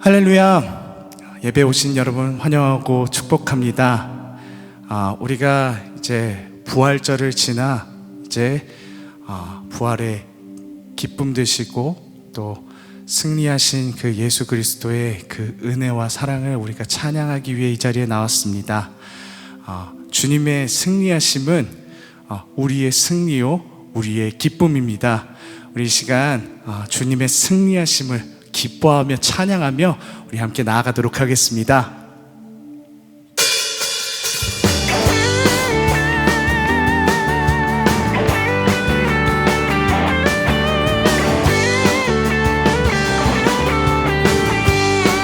할렐루야. 예배 오신 여러분 환영하고 축복합니다. 우리가 이제 부활절을 지나 이제 부활의 기쁨 되시고 또 승리하신 그 예수 그리스도의 그 은혜와 사랑을 우리가 찬양하기 위해 이 자리에 나왔습니다. 주님의 승리하심은 우리의 승리요 우리의 기쁨입니다. 우리 이 시간 주님의 승리하심을 기뻐하며 찬양하며 우리 함께 나아가도록 하겠습니다.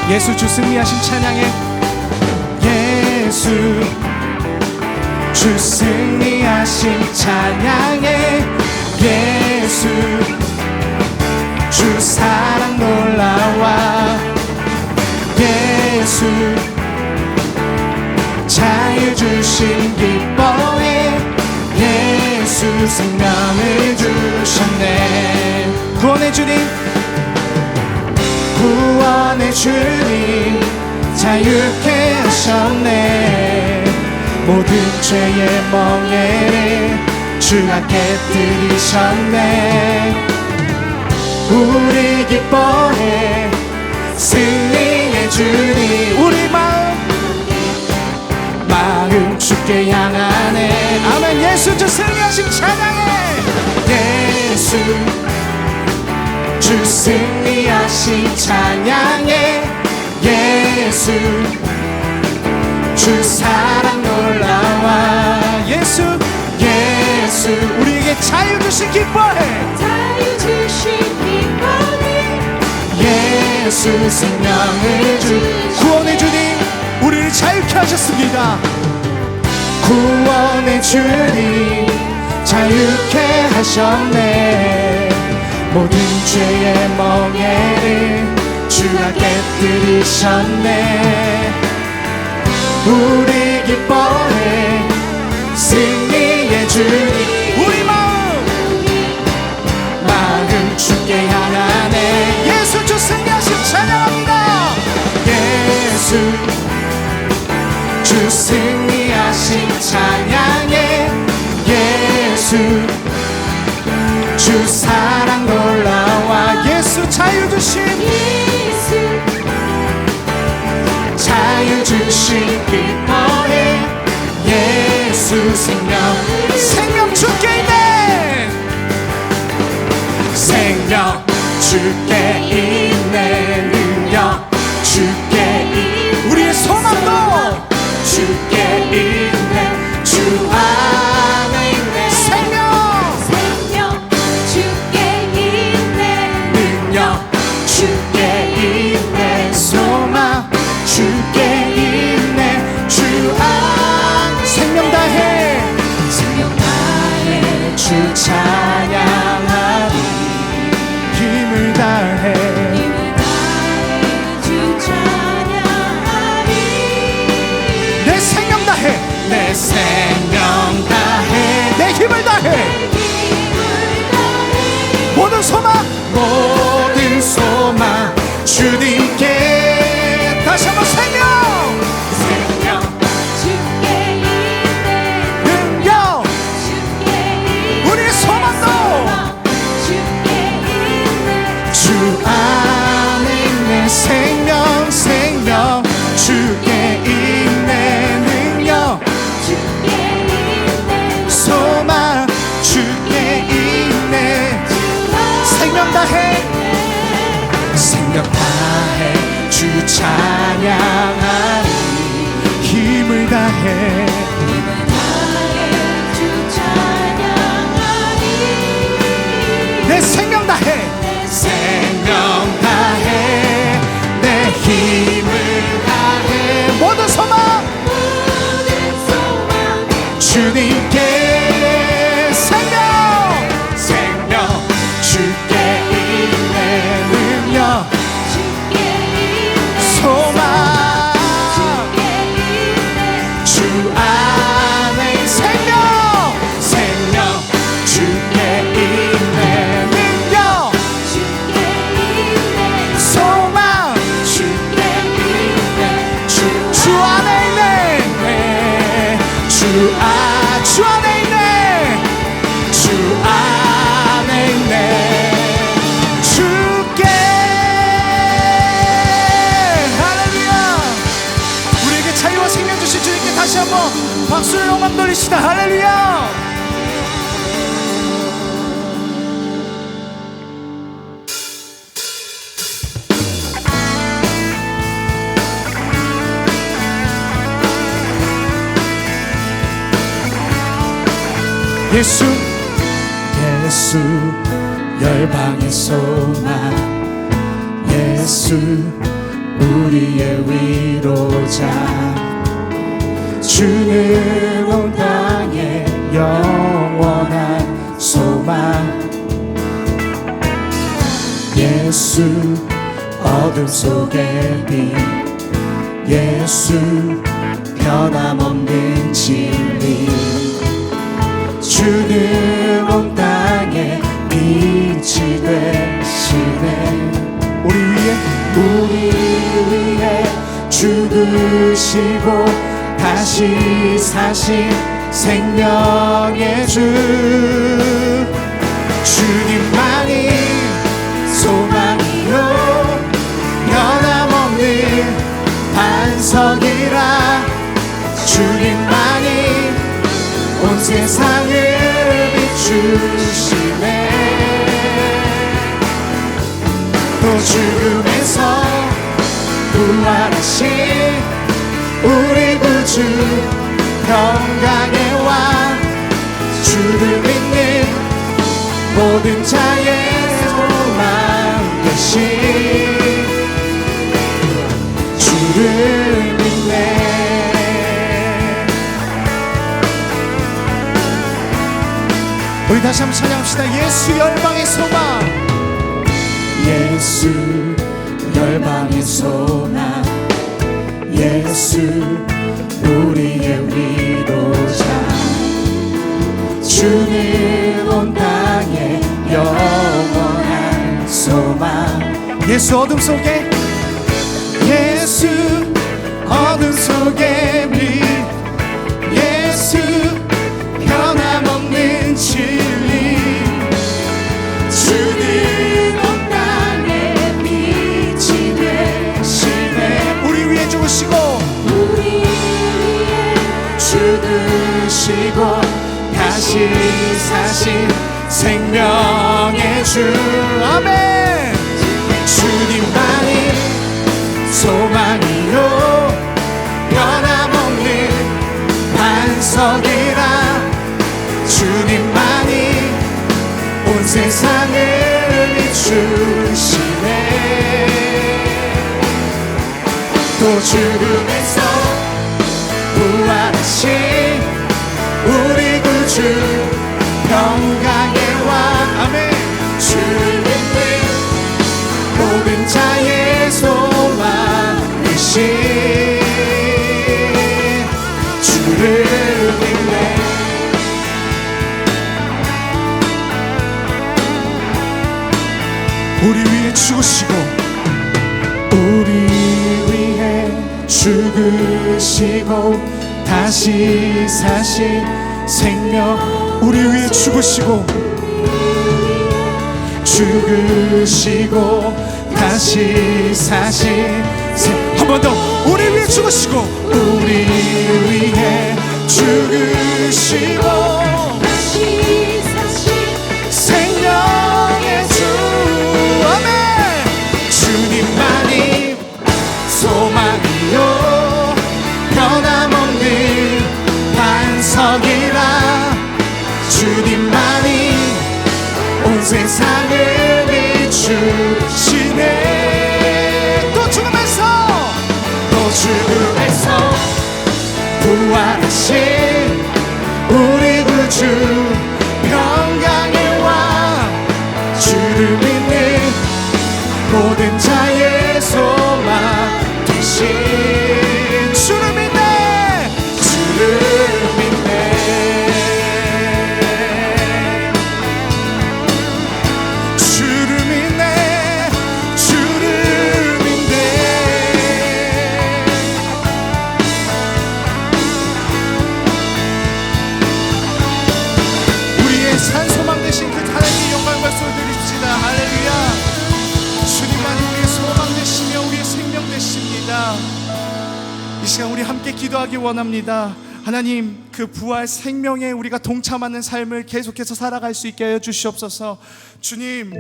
예수 주 승리하신 찬양해. 예수 주 승리하신 찬양해. 예수 주 사랑 놀라와. 예수 자유 주신 기뻐해. 예수 생명을 주셨네. 구원의 주님, 구원의 주님 자유케 하셨네. 모든 죄의 멍에를 주가 깨뜨리셨네. 우리 기뻐해 승리의 주님. 우리 마음 주께 향하네. 아멘. 예수 주 승리하신 찬양해. 예수 주 승리하신 찬양해. 예수 주 사랑 놀라와. 예수 우리에게 자유 주신 기뻐해. 자유 주신 기뻐해. 예수 생명을 주 구원의 주님 우리를 자유케 하셨습니다. 구원의 주님 자유케 하셨네. 모든 죄의 멍에를 주가 깨뜨리셨네. 우리 기뻐해 승리의 주님. 우리 마음 주께 향하네. 예수 주 승리하신 찬양합니다. 예수 주 승리하신 찬양해. 예수 주 사랑 놀라와. 예수 자유 주신 자유 주신 기뻐해. 예수 생명 주께 있네. 생명 주께 있네. 능력 주께 있네. 우리의 소망도 주께 있네. 주 안에 있네. 생명 주께 있네. 능력 주께 있네. 소망 주께 있네. 주 안 생명 다해. 생명 다해 주 찬양하리. 힘을 다해. 힘을 다해 주 찬양하리. 내 생명 다해. 내 생명 다해. 내 힘을 다해. 힘을 다해 모든 소망 주님께. 다시 한번 생명 주께 있네. 능력 주께 있네. 우리의 소망도 주께 있네. 주 안에 있네. 생명 주께 있네. 능력 주께 있네. 소망 주께 있네. 생명 다해. 생명 다해 주 찬양하리. 힘을 다해. 힘을 다해 주 찬양하리. 내 생명 다해. 생명 다해. 내 힘을 다해. 모든 소망 주님께. 생명 주께 있네. 능력 소망 주 안에 생명 주께 있네. 능력 소망 주께 올리시다. 할렐루야. 예수 예수 열방의 소망 예수 우리의 위로자 주는 온 땅에 영원한 소망 예수 어둠 속의 빛 예수 변함없는 진리 주는 온 땅에 빛이 되시네 우리 위해 죽으시고 다시 사신 생명의 주 주님만이 소망이요 변함없는 반석이라 주님만이 온 세상을 비추시네 또 죽음에서 부활하신 우리 구주 평강의 왕 주를 믿는 모든 자의 소망 되신 주를 믿네 우리 다시 한번 찬양합시다. 예수 열방의 소망 예수 열방의 소망 예수 우리의 위로자 주는 온 땅에 영원한 소망 예수 어둠 속에 예수 어둠 속에 빛 예수 변함없는 진리 주는 온 땅에 빛이 되시네 우리 위해 죽으시고 우리 위해 죽으시고 다시 사신 생명의 주 아멘 주님만이 소망이요 변함없는 반석이라 주님만이 온 세상을 비추시네 또 죽음에서 부활하신 우리 구주 평강의 왕 아멘 주를 믿는 모든 자의 소망 되신 주를 믿네 우리 위해 죽으시고 우리 위해 죽으시고 다시 사신 생명 우리 위해 죽으시고 다시 사신 한 번 더 우리 위해 죽으시고 우리 위해 죽으시고 다시 사신 생명의 주 아멘 주님만이 소망이요 변함없는 반석이라 주님만이 온 세상을 비추시네 또 죽음에서 부활하신 우리 구주 평강의 왕 주를 믿는 모든 자의 소망 되신 주를 믿네 주를 믿네 주를 믿네 주를 믿네 우리의 산소망 되신 그 하나님의 영광 박수 드립시다. 할렐루야. 주님만이 우리의 소망 되시며 우리의 생명 되십니다. 이 시간 우리 함께 기도하기 원합니다. 하나님, 그 부활 생명에 우리가 동참하는 삶을 계속해서 살아갈 수 있게 하여 주시옵소서. 주님,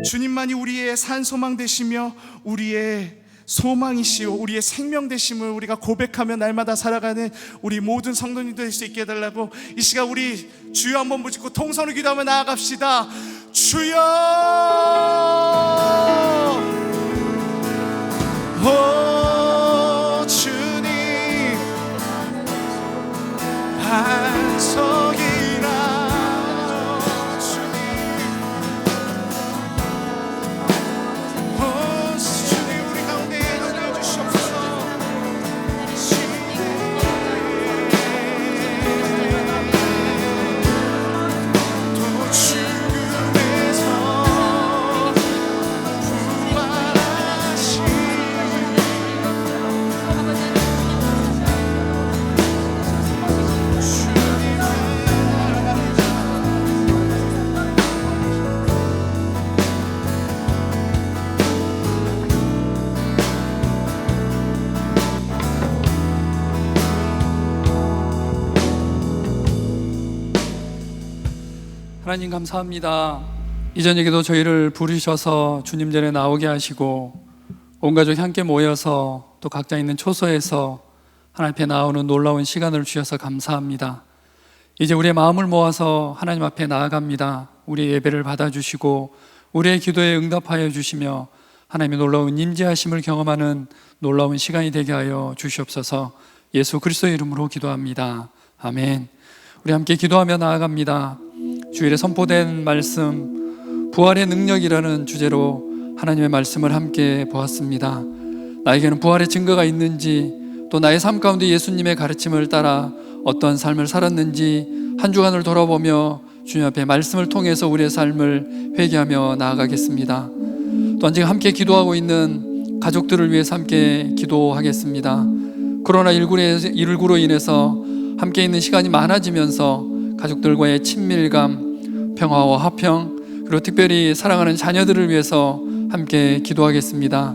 주님만이 우리의 산소망 되시며 우리의 소망이시오, 우리의 생명 되심을 우리가 고백하며 날마다 살아가는 우리 모든 성도님 될 수 있게 해달라고, 이 시간 우리 주여 한번 부르짖고 통성으로 기도하며 나아갑시다. 주여, 오 주님, 반석이라 주님, 오 주님 우리 가운데 임하여 주시옵소서. 또 죽음에서 부활하신 하나님 감사합니다. 이 저녁에도 저희를 부르셔서 주님 전에 나오게 하시고 온 가족이 함께 모여서 또 각자 있는 초소에서 하나님 앞에 나오는 놀라운 시간을 주셔서 감사합니다. 이제 우리의 마음을 모아서 하나님 앞에 나아갑니다. 우리의 예배를 받아주시고 우리의 기도에 응답하여 주시며 하나님의 놀라운 임재하심을 경험하는 놀라운 시간이 되게 하여 주시옵소서. 예수 그리스도의 이름으로 기도합니다. 아멘. 우리 함께 기도하며 나아갑니다. 주일에 선포된 말씀, 부활의 능력이라는 주제로 하나님의 말씀을 함께 보았습니다. 나에게는 부활의 증거가 있는지, 또 나의 삶 가운데 예수님의 가르침을 따라 어떤 삶을 살았는지 한 주간을 돌아보며 주님 앞에 말씀을 통해서 우리의 삶을 회개하며 나아가겠습니다. 또한 지금 함께 기도하고 있는 가족들을 위해서 함께 기도하겠습니다. 코로나19로 인해서 함께 있는 시간이 많아지면서 가족들과의 친밀감, 평화와 화평, 그리고 특별히 사랑하는 자녀들을 위해서 함께 기도하겠습니다.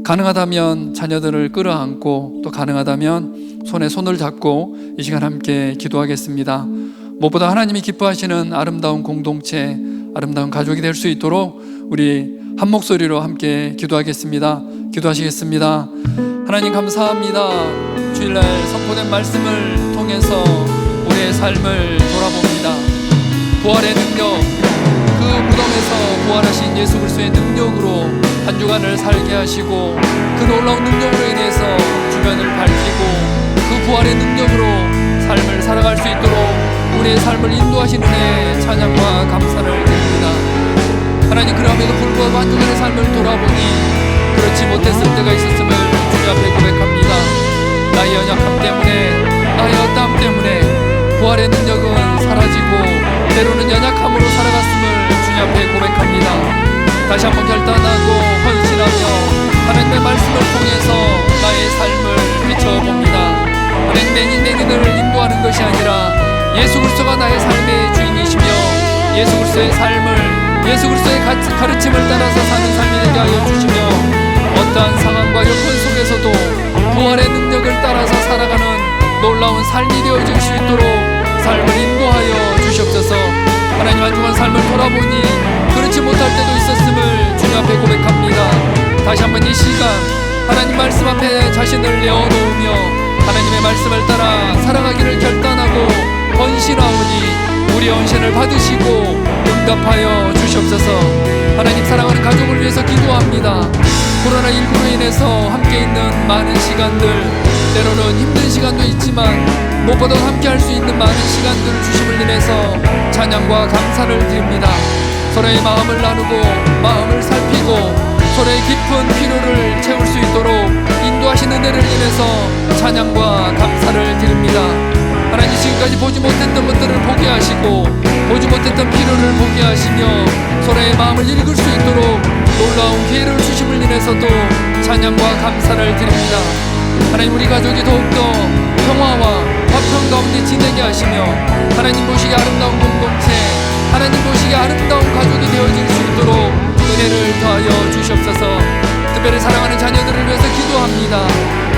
가능하다면 자녀들을 끌어안고 또 가능하다면 손에 손을 잡고 이 시간 함께 기도하겠습니다. 무엇보다 하나님이 기뻐하시는 아름다운 공동체, 아름다운 가족이 될 수 있도록 우리 한 목소리로 함께 기도하겠습니다. 기도하시겠습니다. 하나님 감사합니다. 주일날 선포된 말씀을 통해서 우리의 삶을 돌아봅니다. 부활의 능력, 그 무덤에서 부활하신 예수 그리스도의 능력으로 한 주간을 살게 하시고 그 놀라운 능력으로 인해서 주변을 밝히고 그 부활의 능력으로 삶을 살아갈 수 있도록 우리의 삶을 인도하신 은혜에 찬양과 감사를 드립니다. 하나님, 그럼에도 불구하고 한 주간의 삶을 돌아보니 그렇지 못했을 때가 있었음을 주님 앞에 고백합니다. 나의 연약함 때문에, 나의 어떠함 때문에 부활의 능력은 사라지고 때로는 연약함으로 살아갔음을 주님 앞에 고백합니다. 다시 한번 결단하고 헌신하며 하나님의 말씀을 통해서 나의 삶을 비춰봅니다. 내인을 인도하는 것이 아니라 예수 그리스도가 나의 삶의 주인이시며 예수 그리스도의 삶을, 예수 그리스도의 가르침을 따라서 사는 삶이 되게 하여 주시며 어떠한 상황과 여건 속에서도 부활의 능력을 따라서 살아가는 놀라운 삶이 되어질 수 있도록 삶을 인도하여 주시옵소서. 하나님, 한 주간 삶을 돌아보니 그렇지 못할 때도 있었음을 주님 앞에 고백합니다. 다시 한번 이 시간 하나님 말씀 앞에 자신을 내어놓으며 하나님의 말씀을 따라 살아가기를 결단하고 헌신하오니 우리의 헌신을 받으시고 응답하여 주시옵소서. 하나님, 사랑하는 가족을 위해서 기도합니다. 코로나19로 인해서 함께 있는 많은 시간들, 때로는 힘든 시간도 있지만 무엇보다 함께 할 수 있는 많은 시간들을 주심을 인해서 찬양과 감사를 드립니다. 서로의 마음을 나누고 마음을 살피고 서로의 깊은 필요를 채울 수 있도록 인도하신 은혜를 인해서 찬양과 감사를 드립니다. 하나님, 지금까지 보지 못했던 것들을 보게 하시고 보지 못했던 필요를 보게 하시며 서로의 마음을 읽을 수 있도록 놀라운 기회를 주심을 인해서도 찬양과 감사를 드립니다. 하나님, 우리 가족이 더욱더 평화와 화평 가운데 지내게 하시며 하나님 보시기에 아름다운 공동체, 하나님 보시기에 아름다운 가족이 되어질 수 있도록 은혜를 더하여 주시옵소서. 특별히 사랑하는 자녀들을 위해서 기도합니다.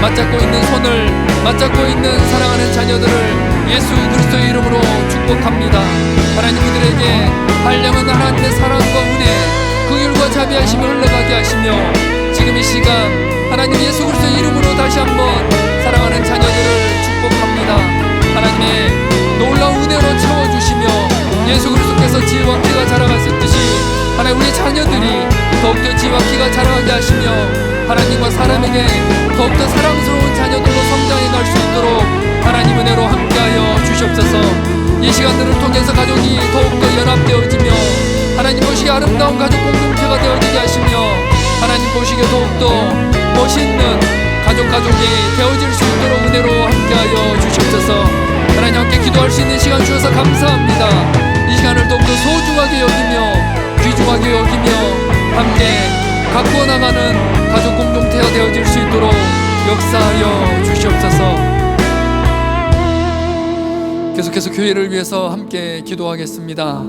맞잡고 있는 손을 맞잡고 있는 사랑하는 자녀들을 예수 그리스도의 이름으로 축복합니다. 하나님 그들에게 한량한 하나님의 사랑과 은혜, 긍휼과 자비하심이 흘러가게 하시며 지금 이 시간 하나님 예수 그리스도의 이름으로 다시 한번 사랑하는 자녀들을 축복합니다. 하나님의 놀라운 은혜로 채워주시며 예수 그리스도께서 지혜와 키가 자라갔었듯이 하나님 우리 자녀들이 더욱더 지혜와 키가 자라가게 하시며 하나님과 사람에게 더욱더 사랑스러운 자녀들로 성장해 갈 수 있도록 하나님 은혜로 함께하여 주시옵소서. 이 시간들을 통해서 가족이 더욱더 연합되어지며 하나님 보시기에 아름다운 가족 공동체가 되어지게 하시며 하나님 보시기에 더욱더 멋있는 가족이 되어질 수 있도록 은혜로 함께하여 주시옵소서. 하나님 함께 기도할 수 있는 시간 주셔서 감사합니다. 이 시간을 더욱더 소중하게 여기며 귀중하게 여기며 함께 가꾸어 나가는 가족 공동체가 되어질 수 있도록 역사하여 주시옵소서. 계속해서 교회를 위해서 함께 기도하겠습니다.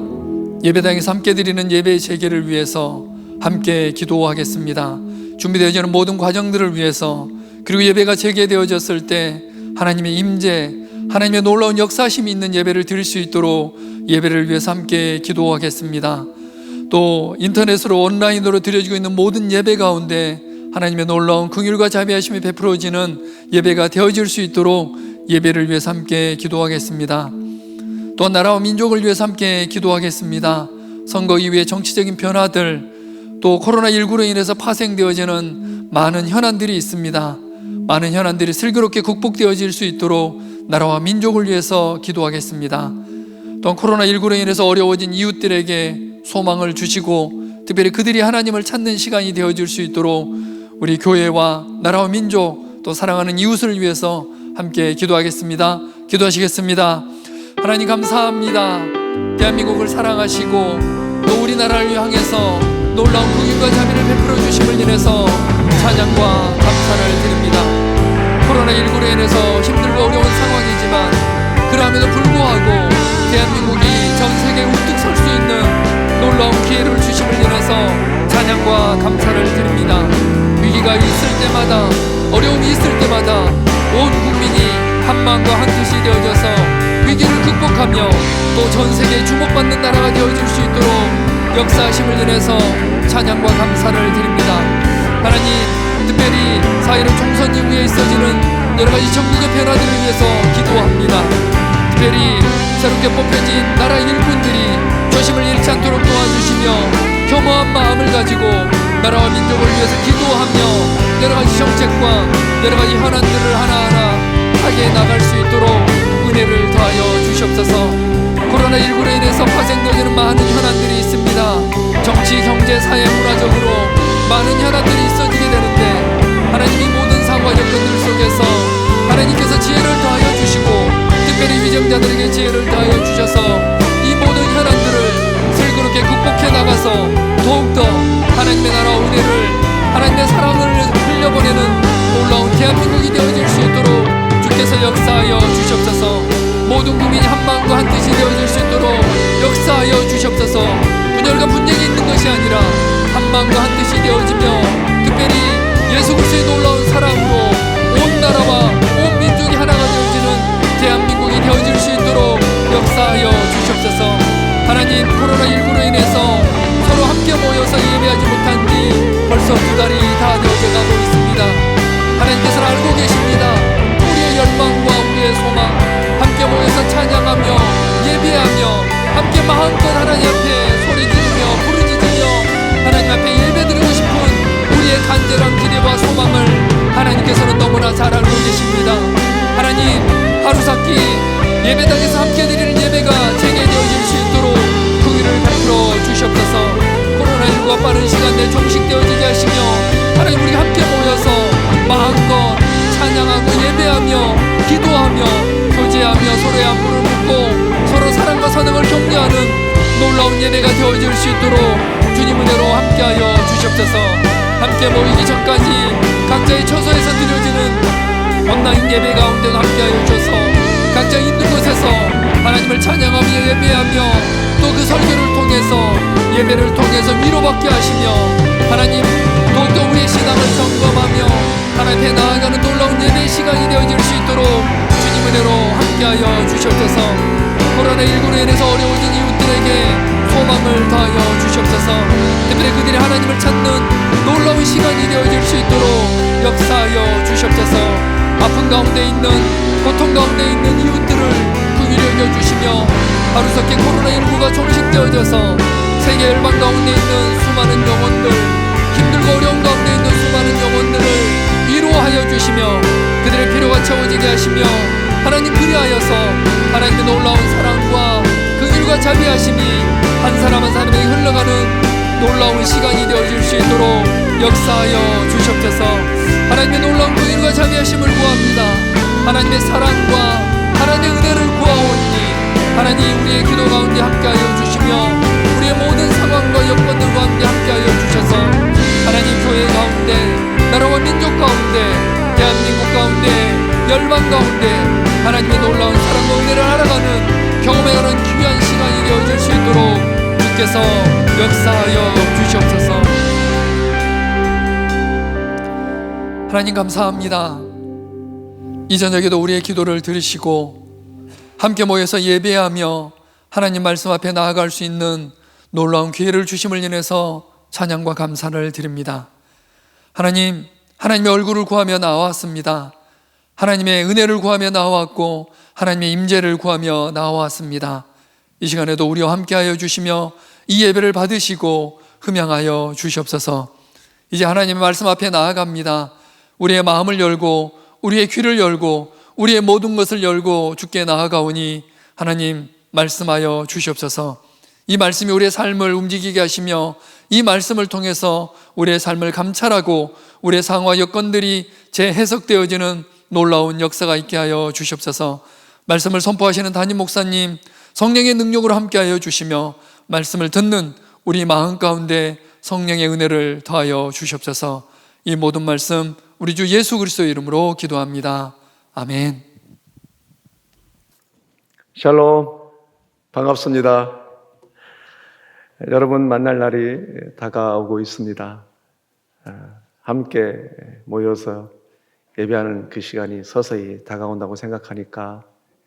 예배당에서 함께 드리는 예배 재개를 위해서 함께 기도하겠습니다. 준비되어지는 모든 과정들을 위해서, 그리고 예배가 재개되어졌을 때 하나님의 임재, 하나님의 놀라운 역사심이 있는 예배를 드릴 수 있도록 예배를 위해서 함께 기도하겠습니다. 또 인터넷으로 온라인으로 드려지고 있는 모든 예배 가운데 하나님의 놀라운 긍휼과 자비하심이 베풀어지는 예배가 되어질 수 있도록 예배를 위해서 함께 기도하겠습니다. 또 나라와 민족을 위해서 함께 기도하겠습니다. 선거 이후의 정치적인 변화들, 또 코로나19로 인해서 파생되어지는 많은 현안들이 있습니다. 많은 현안들이 슬기롭게 극복되어질 수 있도록 나라와 민족을 위해서 기도하겠습니다. 또 코로나19로 인해서 어려워진 이웃들에게 소망을 주시고 특별히 그들이 하나님을 찾는 시간이 되어질 수 있도록 우리 교회와 나라와 민족 또 사랑하는 이웃을 위해서 함께 기도하겠습니다. 기도하시겠습니다. 하나님 감사합니다. 대한민국을 사랑하시고 또 우리나라를 향해서 놀라운 긍휼과 자비를 베풀어 주심을 인해서 찬양과 감사를 드립니다. 코로나19로 인해서 힘들고 어려운 상황이지만 그럼에도 불구하고 대한민국이 전 세계에 우뚝 설 수 있는 놀라운 기회를 주심을 인해서 찬양과 감사를 드립니다. 위기가 있을 때마다, 어려움이 있을 때마다 온 국민이 한 마음과 한 뜻이 되어져서 위기를 극복하며 또 전 세계에 주목받는 나라가 되어질 수 있도록 역사하심을 인해서 찬양과 감사를 드립니다. 하나님, 특별히 4.16 총선 이후에 있어지는 여러가지 전국의 변화들을 위해서 기도합니다. 특별히 새롭게 뽑혀진 나라 일꾼들이 조심을 잃지 않도록 도와주시며 겸허한 마음을 가지고 나라와 민족을 위해서 기도하며 여러가지 정책과 여러가지 현안들을 하나하나 하게 나갈 수 있도록 은혜를 더하여 주시옵소서. 코로나19로 인해서 파생되어지는 많은 현안들이 있습니다. 정치, 경제, 사회, 문화적으로 많은 현안들이 있어지게 되는데 하나님이 모든 상황과 여건들 속에서 하나님께서 지혜를 더하여 주시고 특별히 위정자들에게 지혜를 더하여 주셔서 이 모든 현안들을 슬기롭게 극복해 나가서 더욱더 하나님의 나라와 은혜를, 하나님의 사랑을 흘려보내는 놀라운 대한민국이 되어질 수 있도록 주께서 역사하여 주시옵소서. 모든 국민이 한 마음과 한 뜻이 되어질 수 있도록 역사하여 주시옵소서. 분열과 분쟁이 있는 것이 아니라 한 마음과 한 뜻이 되어지며 특별히 예수 그리스도의 놀라운 사랑으로 온 나라와 온 민족이 하나가 되어지는 대한민국이 되어질 수 있도록 역사하여 주시옵소서. 하나님, 코로나19로 인해서 서로 함께 모여서 예배하지 못한 지 벌써 2달이 다 되어져 가고 있습니다. 하나님께서는 알고 계십니다. 우리의 열망과 우리의 소망, 함께 모여서 찬양하며 예배하며 함께 마음껏 하나님 앞에 소리 지르며 부르짖으며 하나님 앞에 예배드리고 싶은 우리의 간절한 기대와 소망을 하나님께서는 너무나 잘 알고 계십니다. 하나님, 하루삭기 예배당에서 함께 드리는 예배가 재개되어질 수 있도록 긍휼을 베풀어 주시옵소서. 코로나19가 빠른 시간 내에 종식되어지게 하시며 하나님, 우리 함께 모여서 마음껏 찬양하고 예배하며 기도하며 교제하며 서로의 안부를 묻고 서로 사랑과 선행을 격려하는 놀라운 예배가 되어질 수 있도록 주님 은혜로 함께하여 주시옵소서. 함께 모이기 전까지 각자의 처소에서 드려지는 온라인 예배 가운데도 함께하여 주셔서 각자 있는 곳에서 하나님을 찬양하며 예배하며 또 그 설교를 통해서 예배를 통해서 위로받게 하시며 하나님, 더욱더 우리의 신앙을 점검하며 하나님 앞에 나아가는 놀라운 예배 함께하여 주시옵소서. 코로나19로 인해서 어려워진 이웃들에게 소망을 더하여 주시옵소서. 특별히 그들이 하나님을 찾는 놀라운 시간이 되어질 수 있도록 역사하여 주시옵소서. 아픈 가운데 있는, 고통 가운데 있는 이웃들을 긍휼히 여겨주시며 하루속히 코로나19가 종식되어져서 세계 열방 가운데 있는 수많은 영혼들, 힘들고 어려운 가운데 있는 수많은 영혼들을 위로하여 주시며 그들의 필요가 채워지게 하시며 하나님 그리하여서 하나님의 놀라운 사랑과 긍휼과 자비하심이 한 사람 한 사람에게 흘러가는 놀라운 시간이 되어질 수 있도록 역사하여 주시옵소서. 하나님의 놀라운 긍휼과 자비하심을 구합니다. 하나님의 사랑과 하나님의 은혜를 구하오니 하나님 우리의 기도 가운데 함께하여 주시며 우리의 모든 상황과 여건들과 함께 함께하여 주셔서 하나님 교회 가운데, 나라와 민족 가운데, 대한민국 가운데, 열방 가운데 하나님의 놀라운 사랑과 은혜를 알아가는, 경험해가는 귀한 시간이 되어질 수 있도록 주께서 역사하여 주시옵소서. 하나님 감사합니다. 이 저녁에도 우리의 기도를 들으시고 함께 모여서 예배하며 하나님 말씀 앞에 나아갈 수 있는 놀라운 기회를 주심을 인해서 찬양과 감사를 드립니다. 하나님, 하나님의 얼굴을 구하며 나왔습니다. 하나님의 은혜를 구하며 나왔고 하나님의 임재를 구하며 나왔습니다. 이 시간에도 우리와 함께하여 주시며 이 예배를 받으시고 흠양하여 주시옵소서. 이제 하나님의 말씀 앞에 나아갑니다. 우리의 마음을 열고 우리의 귀를 열고 우리의 모든 것을 열고 주께 나아가오니 하나님 말씀하여 주시옵소서. 이 말씀이 우리의 삶을 움직이게 하시며 이 말씀을 통해서 우리의 삶을 감찰하고 우리의 상황 여건들이 재해석되어지는 놀라운 역사가 있게 하여 주시옵소서. 말씀을 선포하시는 담임 목사님 성령의 능력으로 함께하여 주시며 말씀을 듣는 우리 마음 가운데 성령의 은혜를 더하여 주시옵소서. 이 모든 말씀 우리 주 예수 그리스도의 이름으로 기도합니다. 아멘. 샬롬, 반갑습니다. 여러분 만날 날이 다가오고 있습니다. 함께 모여서 예배하는 그 시간이 서서히 다가온다고 생각하니까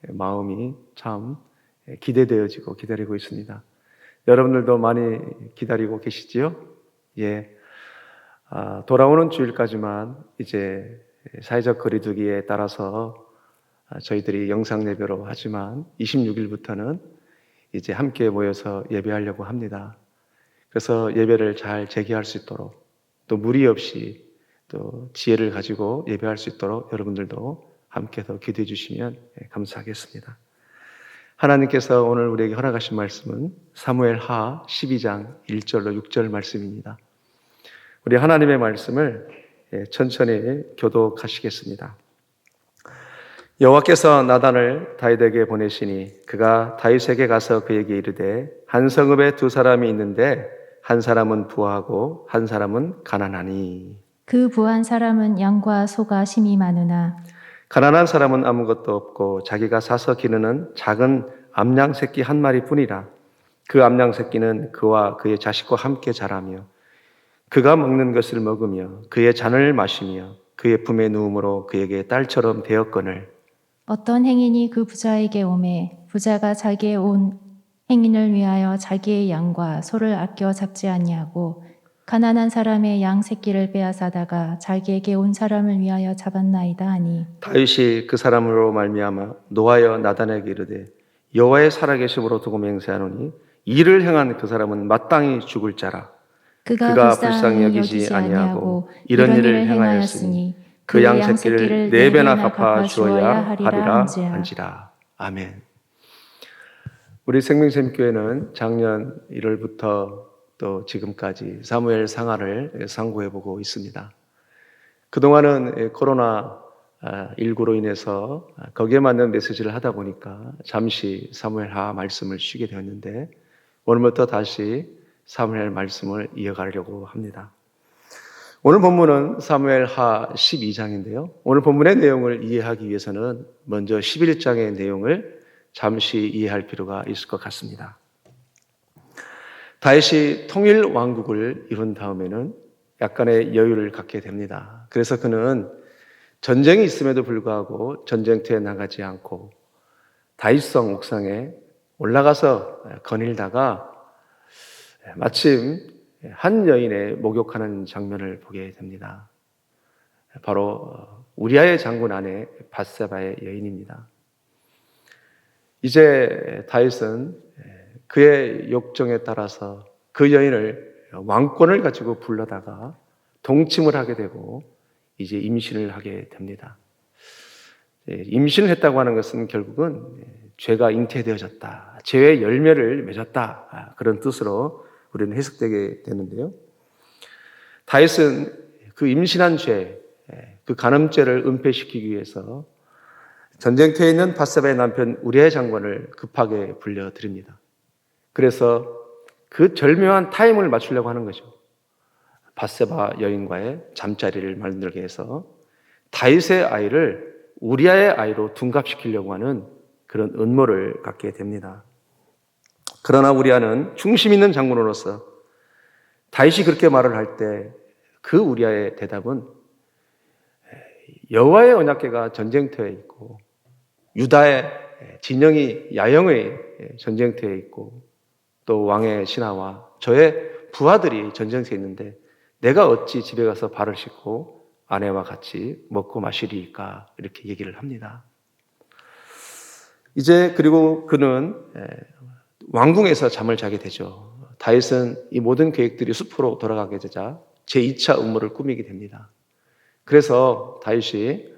마음이 참 기대되어지고 기다리고 있습니다. 여러분들도 많이 기다리고 계시지요? 예. 돌아오는 주일까지만 이제 사회적 거리두기에 따라서 저희들이 영상 예배로 하지만 26일부터는 이제 함께 모여서 예배하려고 합니다. 그래서 예배를 잘 재개할 수 있도록 또 무리 없이 또 지혜를 가지고 예배할 수 있도록 여러분들도 함께 더 기도해 주시면 감사하겠습니다. 하나님께서 오늘 우리에게 허락하신 말씀은 사무엘하 12장 1절로 6절 말씀입니다. 우리 하나님의 말씀을 천천히 교독하시겠습니다. 여호와께서 나단을 다윗에게 보내시니 그가 다윗에게 가서 그에게 이르되 한 성읍에 두 사람이 있는데 한 사람은 부하고 한 사람은 가난하니 그 부한 사람은 양과 소가 심이 많으나 가난한 사람은 아무것도 없고 자기가 사서 기르는 작은 암양 새끼 한 마리뿐이라. 그 암양 새끼는 그와 그의 자식과 함께 자라며 그가 먹는 것을 먹으며 그의 잔을 마시며 그의 품에 누움으로 그에게 딸처럼 되었거늘 어떤 행인이 그 부자에게 오매 부자가 자기의 온 행인을 위하여 자기의 양과 소를 아껴 잡지 아니하고 가난한 사람의 양 새끼를 빼앗아다가 자기에게 온 사람을 위하여 잡았나이다 하니 다윗이 그 사람으로 말미암아 노하여 나단에게 이르되 여호와의 살아계심으로 두고 맹세하노니 이를 행한 그 사람은 마땅히 죽을 자라. 그가 불쌍히 여기지 아니하고 이런 일을 행하였으니 그 양 새끼를 4배나 갚아 주어야 하리라 한지라. 아멘. 우리 생명샘교회는 작년 1월부터 또 지금까지 사무엘 상하를 상고해보고 있습니다. 그동안은 코로나19로 인해서 거기에 맞는 메시지를 하다 보니까 잠시 사무엘하 말씀을 쉬게 되었는데 오늘부터 다시 사무엘 말씀을 이어가려고 합니다. 오늘 본문은 사무엘하 12장인데요. 오늘 본문의 내용을 이해하기 위해서는 먼저 11장의 내용을 잠시 이해할 필요가 있을 것 같습니다. 다윗이 통일 왕국을 이룬 다음에는 약간의 여유를 갖게 됩니다. 그래서 그는 전쟁이 있음에도 불구하고 전쟁터에 나가지 않고 다윗성 옥상에 올라가서 거닐다가 마침 한 여인의 목욕하는 장면을 보게 됩니다. 바로 우리아의 장군 아내 밧세바의 여인입니다. 이제 다윗은 그의 욕정에 따라서 그 여인을 왕권을 가지고 불러다가 동침을 하게 되고 이제 임신을 하게 됩니다. 임신을 했다고 하는 것은 결국은 죄가 잉태되어졌다, 죄의 열매를 맺었다, 그런 뜻으로 우리는 해석되게 되는데요. 다윗은 그 임신한 죄, 그 간음죄를 은폐시키기 위해서 전쟁터에 있는 밧세바의 남편 우리아의 장관을 급하게 불려드립니다. 그래서 그 절묘한 타임을 맞추려고 하는 거죠. 밧세바 여인과의 잠자리를 만들게 해서 다윗의 아이를 우리아의 아이로 둔갑시키려고 하는 그런 음모를 갖게 됩니다. 그러나 우리아는 중심 있는 장군으로서 다윗이 그렇게 말을 할 때 그 우리아의 대답은 여호와의 언약궤가 전쟁터에 있고 유다의 진영이 야영의 전쟁터에 있고 또 왕의 신하와 저의 부하들이 전쟁터에 있는데 내가 어찌 집에 가서 발을 씻고 아내와 같이 먹고 마시리까, 이렇게 얘기를 합니다. 이제 그리고 그는 왕궁에서 잠을 자게 되죠. 다윗은 이 모든 계획들이 숲으로 돌아가게 되자 제2차 음모를 꾸미게 됩니다. 그래서 다윗이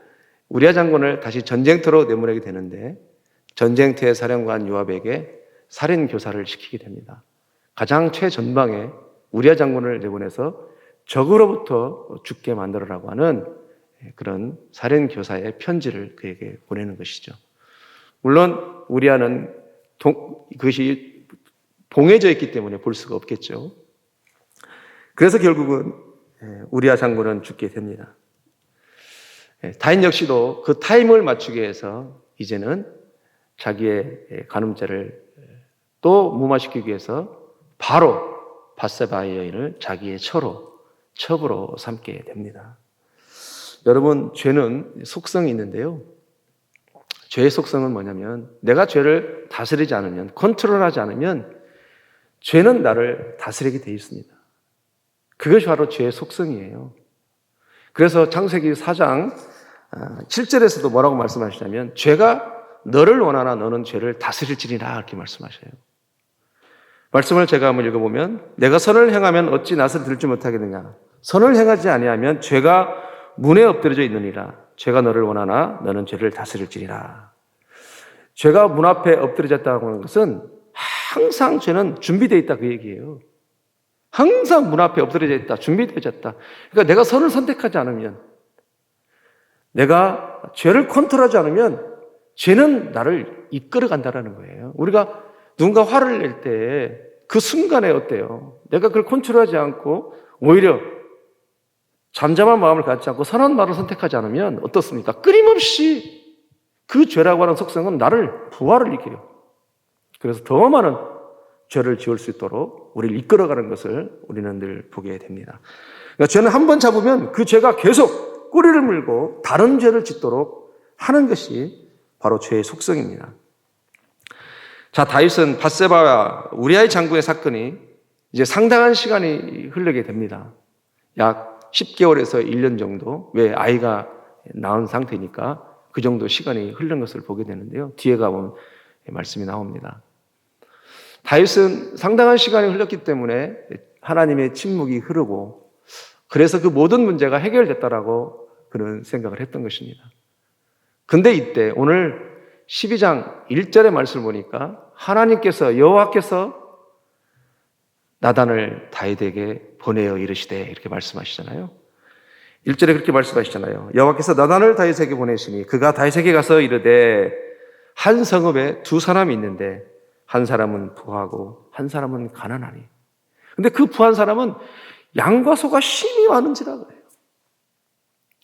우리아 장군을 다시 전쟁터로 내보내게 되는데 전쟁터의 사령관 요압에게 살인 교사를 시키게 됩니다. 가장 최전방에 우리아 장군을 내보내서 적으로부터 죽게 만들어라고 하는 그런 살인 교사의 편지를 그에게 보내는 것이죠. 물론 우리아는 그것이 봉해져 있기 때문에 볼 수가 없겠죠. 그래서 결국은 우리아 장군은 죽게 됩니다. 다윗 역시도 그 타임을 맞추기 위해서 이제는 자기의 간음죄를 또 무마시키기 위해서 바로 밧세바의 여인을 자기의 첩으로 삼게 됩니다. 여러분, 죄는 속성이 있는데요. 죄의 속성은 뭐냐면 내가 죄를 다스리지 않으면, 컨트롤하지 않으면 죄는 나를 다스리게 돼 있습니다. 그것이 바로 죄의 속성이에요. 그래서 창세기 4장 7절에서도 뭐라고 말씀하시냐면 죄가 너를 원하나 너는 죄를 다스릴지니라, 이렇게 말씀하셔요. 말씀을 제가 한번 읽어보면 내가 선을 행하면 어찌 낯을 들지 못하겠느냐, 선을 행하지 아니하면 죄가 문에 엎드려져 있느니라. 죄가 너를 원하나 너는 죄를 다스릴지니라. 죄가 문 앞에 엎드려졌다고 하는 것은 항상 죄는 준비되어 있다, 그 얘기예요. 항상 문 앞에 엎드려져 있다, 준비되어졌다. 그러니까 내가 선을 선택하지 않으면, 내가 죄를 컨트롤하지 않으면 죄는 나를 이끌어 간다는 거예요. 우리가 누군가 화를 낼 때 그 순간에 어때요? 내가 그걸 컨트롤하지 않고 오히려 잠잠한 마음을 갖지 않고 선한 말을 선택하지 않으면 어떻습니까? 끊임없이 그 죄라고 하는 속성은 나를 부활을 일으켜요. 그래서 더 많은 죄를 지을 수 있도록 우리를 이끌어가는 것을 우리는 늘 보게 됩니다. 그러니까 죄는 한 번 잡으면 그 죄가 계속 꼬리를 물고 다른 죄를 짓도록 하는 것이 바로 죄의 속성입니다. 자, 다윗은 밧세바와 우리아의 장군의 사건이 이제 상당한 시간이 흐르게 됩니다. 약 10개월에서 1년 정도, 왜 아이가 낳은 상태니까 그 정도 시간이 흐른 것을 보게 되는데요. 뒤에 가보면 말씀이 나옵니다. 다윗은 상당한 시간이 흘렀기 때문에 하나님의 침묵이 흐르고 그래서 그 모든 문제가 해결됐다라고 그는 생각을 했던 것입니다. 근데 이때 오늘 12장 1절의 말씀을 보니까 하나님께서, 여호와께서 나단을 다윗에게 보내어 이르시되, 이렇게 말씀하시잖아요. 1절에 그렇게 말씀하시잖아요. 여호와께서 나단을 다윗에게 보내시니 그가 다윗에게 가서 이르되 한 성읍에 두 사람이 있는데 한 사람은 부하고 한 사람은 가난하니. 근데 그 부한 사람은 양과 소가 심히 많은지라 그래요.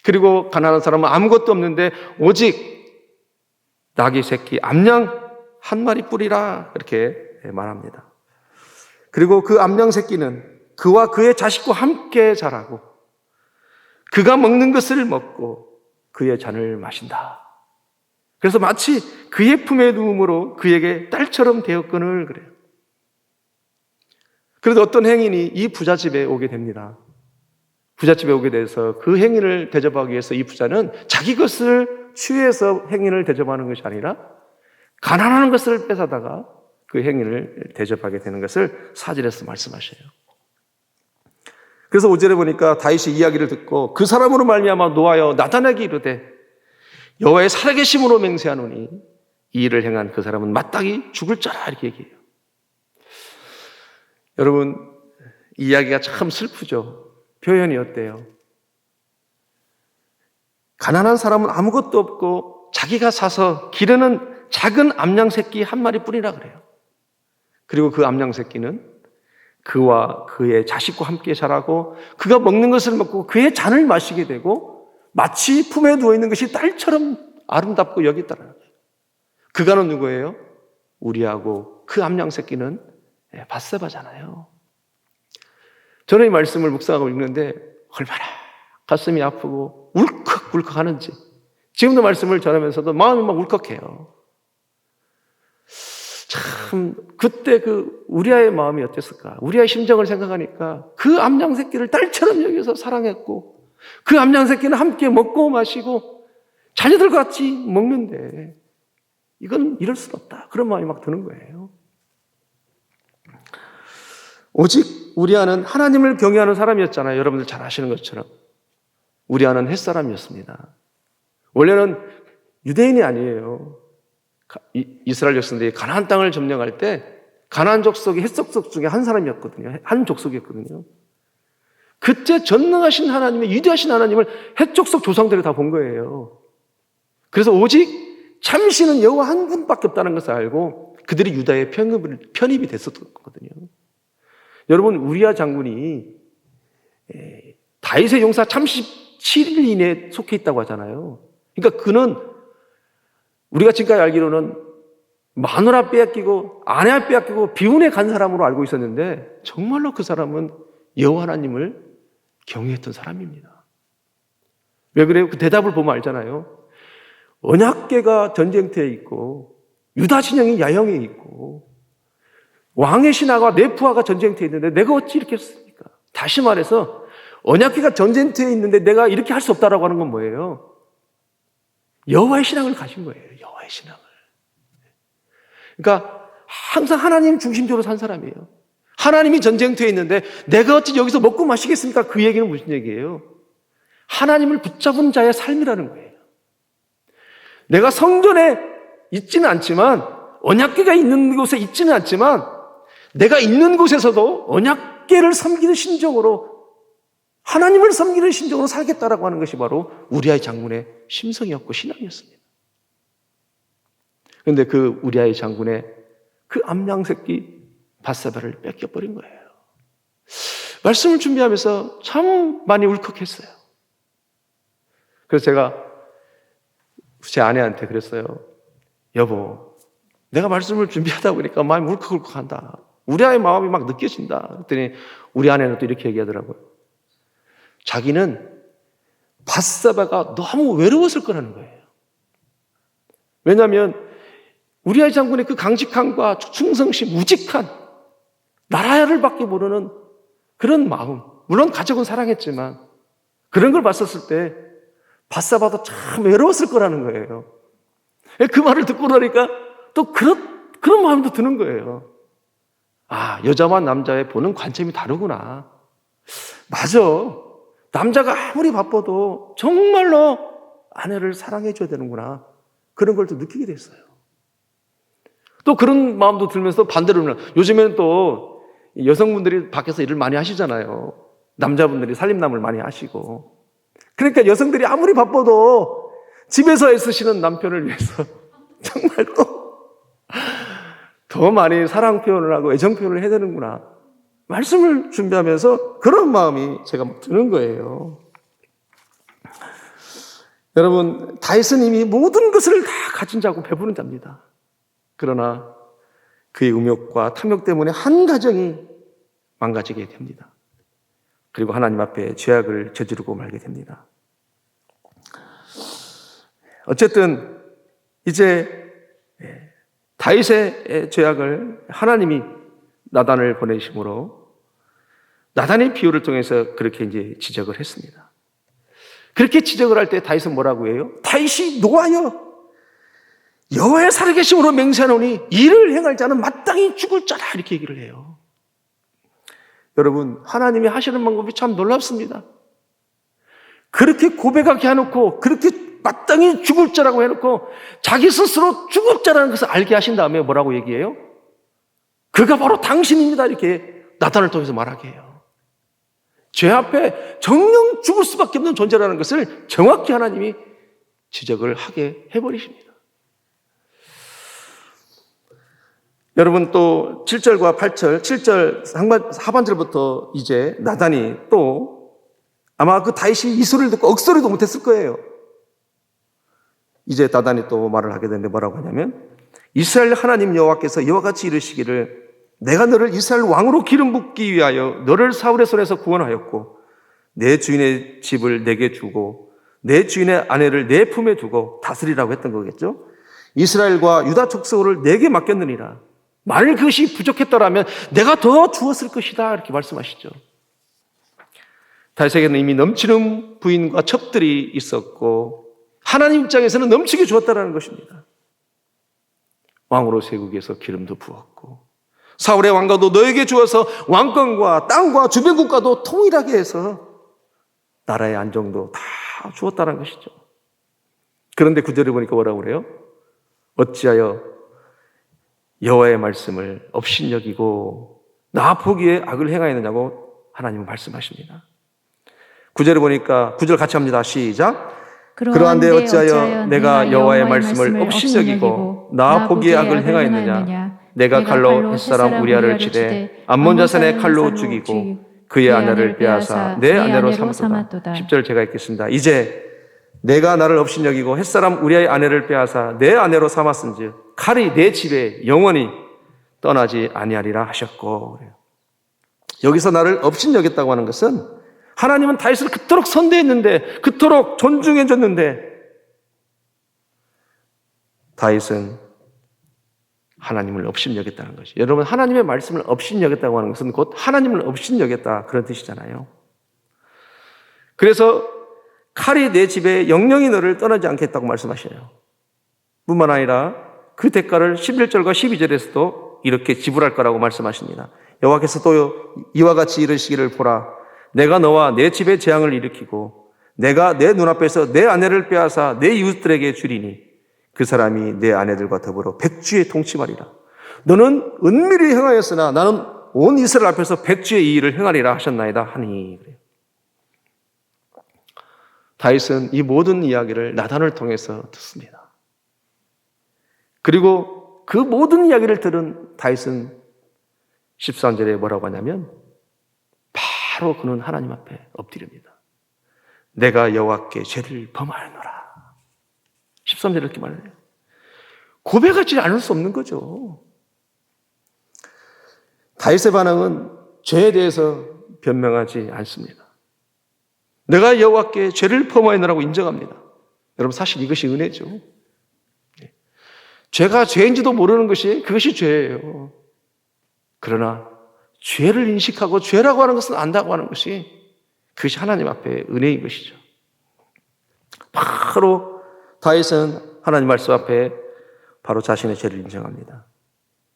그리고 가난한 사람은 아무것도 없는데 오직 나귀 새끼 암양 한 마리 뿌리라, 이렇게 말합니다. 그리고 그 암양 새끼는 그와 그의 자식과 함께 자라고 그가 먹는 것을 먹고 그의 잔을 마신다. 그래서 마치 그의 품에 누움으로 그에게 딸처럼 되었거늘 그래요. 그래도 어떤 행인이 이 부잣집에 오게 됩니다. 부잣집에 오게 돼서 그 행인을 대접하기 위해서 이 부자는 자기 것을 취해서 행인을 대접하는 것이 아니라 가난한 것을 뺏어다가 그 행인을 대접하게 되는 것을 사절에서 말씀하셔요. 그래서 5절에 보니까 다윗이 이야기를 듣고 그 사람으로 말미암아 노하여 나단에게 이르되 여호와의 살아계심으로 맹세하노니 이 일을 행한 그 사람은 마땅히 죽을 자라 이렇게 얘기해요. 여러분, 이 이야기가 참 슬프죠. 표현이 어때요? 가난한 사람은 아무것도 없고 자기가 사서 기르는 작은 암양 새끼 한 마리뿐이라 그래요. 그리고 그 암양 새끼는 그와 그의 자식과 함께 자라고 그가 먹는 것을 먹고 그의 잔을 마시게 되고 마치 품에 누워있는 것이 딸처럼 아름답고 여겼다는 거예요. 그가는 누구예요? 우리하고 그 암양 새끼는 밧세바잖아요. 저는 이 말씀을 묵상하고 읽는데 얼마나 가슴이 아프고 울컥울컥 하는지 지금도 말씀을 전하면서도 마음이 막 울컥해요. 참 그때 그 우리아의 마음이 어땠을까? 우리아의 심정을 생각하니까 그 암양 새끼를 딸처럼 여기서 사랑했고 그 암양 새끼는 함께 먹고 마시고 자녀들과 같이 먹는데 이건 이럴 수는 없다. 그런 마음이 막 드는 거예요. 오직 우리아는 하나님을 경외하는 사람이었잖아요. 여러분들 잘 아시는 것처럼. 우리아는 햇사람이었습니다. 원래는 유대인이 아니에요. 이스라엘 백성들이 가나안 땅을 점령할 때 가나안 족속이 헷 족속 중에 한 사람이었거든요. 한 족속이었거든요. 그때 전능하신 하나님의 위대하신 하나님을 헷 족속 조상들이 다 본 거예요. 그래서 오직 참신은 여호와 한 분밖에 없다는 것을 알고 그들이 유다에 편입이 됐었거든요. 여러분, 우리아 장군이 다윗의 용사 37인에 속해 있다고 하잖아요. 그러니까 그는 우리가 지금까지 알기로는 마누라 빼앗기고 아내 빼앗기고 비운에 간 사람으로 알고 있었는데 정말로 그 사람은 여호와 하나님을 경외했던 사람입니다. 왜 그래요? 그 대답을 보면 알잖아요. 언약궤가 전쟁터에 있고 유다 진영이 야영에 있고 왕의 신하가 네프와가 전쟁터에 있는데 내가 어찌 이렇게 했습니까? 다시 말해서 언약궤가 전쟁터에 있는데 내가 이렇게 할 수 없다라고 하는 건 뭐예요? 여호와의 신앙을 가진 거예요. 여호와의 신앙을. 그러니까 항상 하나님 중심적으로 산 사람이에요. 하나님이 전쟁터에 있는데 내가 어찌 여기서 먹고 마시겠습니까? 그 얘기는 무슨 얘기예요? 하나님을 붙잡은 자의 삶이라는 거예요. 내가 성전에 있지는 않지만 언약궤가 있는 곳에 있지는 않지만 내가 있는 곳에서도 언약궤를 섬기는 심정으로 하나님을 섬기는 심정으로 살겠다라고 하는 것이 바로 우리아의 장군의 심성이었고 신앙이었습니다. 그런데 그 우리아의 장군의 그 암양 새끼 밧세바를 뺏겨버린 거예요. 말씀을 준비하면서 참 많이 울컥했어요. 그래서 제가 제 아내한테 그랬어요. 여보, 내가 말씀을 준비하다 보니까 마음이 울컥울컥한다. 우리아의 마음이 막 느껴진다. 그랬더니 우리 아내는 또 이렇게 얘기하더라고요. 자기는 밧세바가 너무 외로웠을 거라는 거예요. 왜냐하면 우리아의 장군의 그 강직함과 충성심, 우직한 나라를 밖에 모르는 그런 마음, 물론 가족은 사랑했지만 그런 걸 봤었을 때 밧세바도 참 외로웠을 거라는 거예요. 그 말을 듣고 나니까 또 그런 마음도 드는 거예요. 아, 여자와 남자의 보는 관점이 다르구나. 맞아. 남자가 아무리 바빠도 정말로 아내를 사랑해줘야 되는구나. 그런 걸 또 느끼게 됐어요. 또 그런 마음도 들면서 반대로는 요즘에는 또 여성분들이 밖에서 일을 많이 하시잖아요. 남자분들이 살림남을 많이 하시고. 그러니까 여성들이 아무리 바빠도 집에서 애쓰시는 남편을 위해서 정말 또 더 많이 사랑 표현을 하고 애정 표현을 해야 되는구나. 말씀을 준비하면서 그런 마음이 제가 막 드는 거예요. 여러분, 다윗은 이미 모든 것을 다 가진 자고 배부른 자입니다. 그러나 그의 음욕과 탐욕 때문에 한 가정이 망가지게 됩니다. 그리고 하나님 앞에 죄악을 저지르고 말게 됩니다. 어쨌든 이제 다윗의 죄악을 하나님이 나단을 보내심으로 나단의 비유를 통해서 그렇게 이제 지적을 했습니다. 그렇게 지적을 할 때 다윗은 뭐라고 해요? 다윗이 노하여 여호와의 살아계심으로 맹세하노니 이를 행할 자는 마땅히 죽을 자라, 이렇게 얘기를 해요. 여러분, 하나님이 하시는 방법이 참 놀랍습니다. 그렇게 고백하게 해놓고, 그렇게 마땅히 죽을 자라고 해놓고 자기 스스로 죽을 자라는 것을 알게 하신 다음에 뭐라고 얘기해요? 그가 바로 당신입니다, 이렇게 나단을 통해서 말하게 해요. 죄 앞에 정녕 죽을 수밖에 없는 존재라는 것을 정확히 하나님이 지적을 하게 해버리십니다. 여러분, 또 7절과 8절, 7절 하반절부터 이제 나단이 또 아마 그 다윗이 이 소리를 듣고 억소리도 못했을 거예요. 이제 나단이 또 말을 하게 되는데 뭐라고 하냐면, 이스라엘 하나님 여호와께서 이와 같이 이르시기를 내가 너를 이스라엘 왕으로 기름 붓기 위하여 너를 사울의 손에서 구원하였고 내 주인의 집을 내게 주고 내 주인의 아내를 내 품에 두고 다스리라고 했던 거겠죠. 이스라엘과 유다 족속을 내게 맡겼느니라. 만일 그것이 부족했더라면 내가 더 주었을 것이다, 이렇게 말씀하시죠. 다윗에게는 이미 넘치는 부인과 첩들이 있었고 하나님 입장에서는 넘치게 주었다는 것입니다. 왕으로 세우기 위해서 기름도 부었고 사울의 왕가도 너에게 주어서 왕권과 땅과 주변 국가도 통일하게 해서 나라의 안정도 다 주었다는 것이죠. 그런데 9절에 보니까 뭐라고 그래요? 어찌하여 여호와의 말씀을 업신여기고 나 보기에 악을 행하였느냐고 하나님은 말씀하십니다. 9절에 보니까 9절 같이 합니다. 시작. 그러한데 어찌하여 내가 여호와의 말씀을 업신여기고 나 보기에 악을 행하였느냐? 내가 칼로 햇사람 우리아를 치되 암몬 자손의 칼로 죽이고 그의 아내를 빼앗아 내 아내로 삼았도다. 10절 제가 읽겠습니다. 이제 내가 나를 업신여기고 햇사람 우리아의 아내를 빼앗아 내 아내로 삼았은즉 칼이 내 집에 영원히 떠나지 아니하리라 하셨고. 여기서 나를 업신여겼다고 하는 것은 하나님은 다윗을 그토록 선대했는데, 그토록 존중해줬는데 다윗은 하나님을 업신여겼다는 것이. 여러분, 하나님의 말씀을 업신여겼다고 하는 것은 곧 하나님을 업신여겼다, 그런 뜻이잖아요. 그래서 칼이 내 집에 영영이 너를 떠나지 않겠다고 말씀하셔요. 뿐만 아니라 그 대가를 11절과 12절에서도 이렇게 지불할 거라고 말씀하십니다. 여호와께서 또 이와 같이 이르시기를 보라. 내가 너와 내 집에 재앙을 일으키고 내가 내 눈앞에서 내 아내를 빼앗아 내 이웃들에게 주리니 그 사람이 내 아내들과 더불어 백주에 통치하리라. 너는 은밀히 행하였으나 나는 온 이스라엘 앞에서 백주의 이 일을 행하리라 하셨나이다 하니. 다윗은 이 모든 이야기를 나단을 통해서 듣습니다. 그리고 그 모든 이야기를 들은 다윗은 13절에 뭐라고 하냐면 바로 그는 하나님 앞에 엎드립니다. 내가 여호와께 죄를 범하였노라. 13절에 이렇게 말해요. 고백하지 않을 수 없는 거죠. 다윗의 반응은 죄에 대해서 변명하지 않습니다. 내가 여호와께 죄를 범하였노라고 인정합니다. 여러분, 사실 이것이 은혜죠. 죄가 죄인지도 모르는 것이, 그것이 죄예요. 그러나 죄를 인식하고 죄라고 하는 것은 안다고 하는 것이, 그것이 하나님 앞에 은혜인 것이죠. 바로 다윗은 하나님 말씀 앞에 바로 자신의 죄를 인정합니다.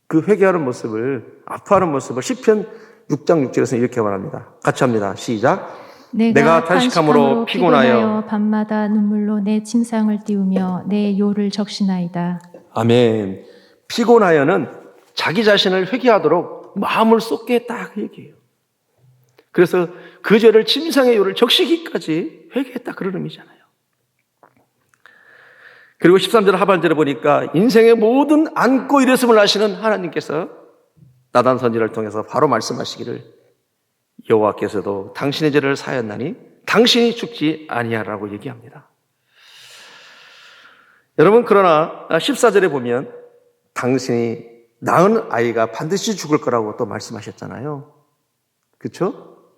그 회개하는 모습을, 아파하는 모습을 시편 6장 6절에서 이렇게 말합니다. 같이 합니다. 시작. 내가 탄식함으로 피곤하여 밤마다 눈물로 내 침상을 띄우며 내 요를 적시나이다. 아멘. 피곤하여는 자기 자신을 회개하도록 마음을 쏟게 했다, 그 얘기예요. 그래서 그 죄를 침상의 요를 적시기까지 회개했다, 그런 의미잖아요. 그리고 13절 하반절에 보니까 인생의 모든 안고 일었음을 아시는 하나님께서 나단 선지를 통해서 바로 말씀하시기를 여호와께서도 당신의 죄를 사하였나니 당신이 죽지 아니하라고 얘기합니다. 여러분, 그러나 14절에 보면 당신이 낳은 아이가 반드시 죽을 거라고 또 말씀하셨잖아요. 그렇죠?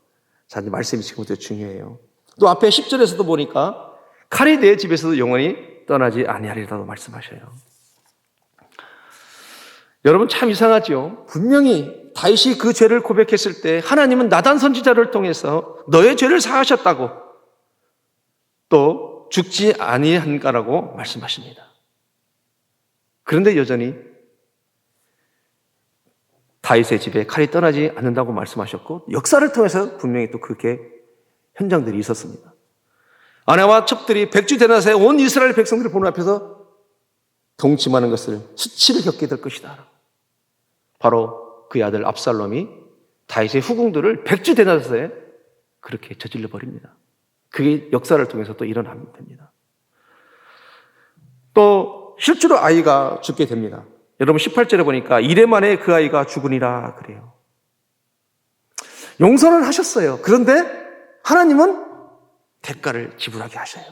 자, 이제 말씀이 지금부터 중요해요. 또 앞에 10절에서도 보니까 칼이 내 집에서도 영원히 떠나지 아니하리라고 말씀하셔요. 여러분 참 이상하죠. 분명히 다윗이 그 죄를 고백했을 때 하나님은 나단 선지자를 통해서 너의 죄를 사하셨다고 또 죽지 아니한가라고 말씀하십니다. 그런데 여전히 다윗의 집에 칼이 떠나지 않는다고 말씀하셨고 역사를 통해서 분명히 또 그렇게 현장들이 있었습니다. 아내와 첩들이 백주대낮에 온 이스라엘 백성들을 보는 앞에서 동침하는 것을 수치를 겪게 될 것이다. 바로 그의 아들 압살롬이 다윗의 후궁들을 백주대낮에 그렇게 저질러 버립니다. 그게 역사를 통해서 또 일어납니다. 또 실제로 아이가 죽게 됩니다. 여러분 18절에 보니까 이래 만에 그 아이가 죽으니라 그래요. 용서는 하셨어요. 그런데 하나님은 대가를 지불하게 하셔요.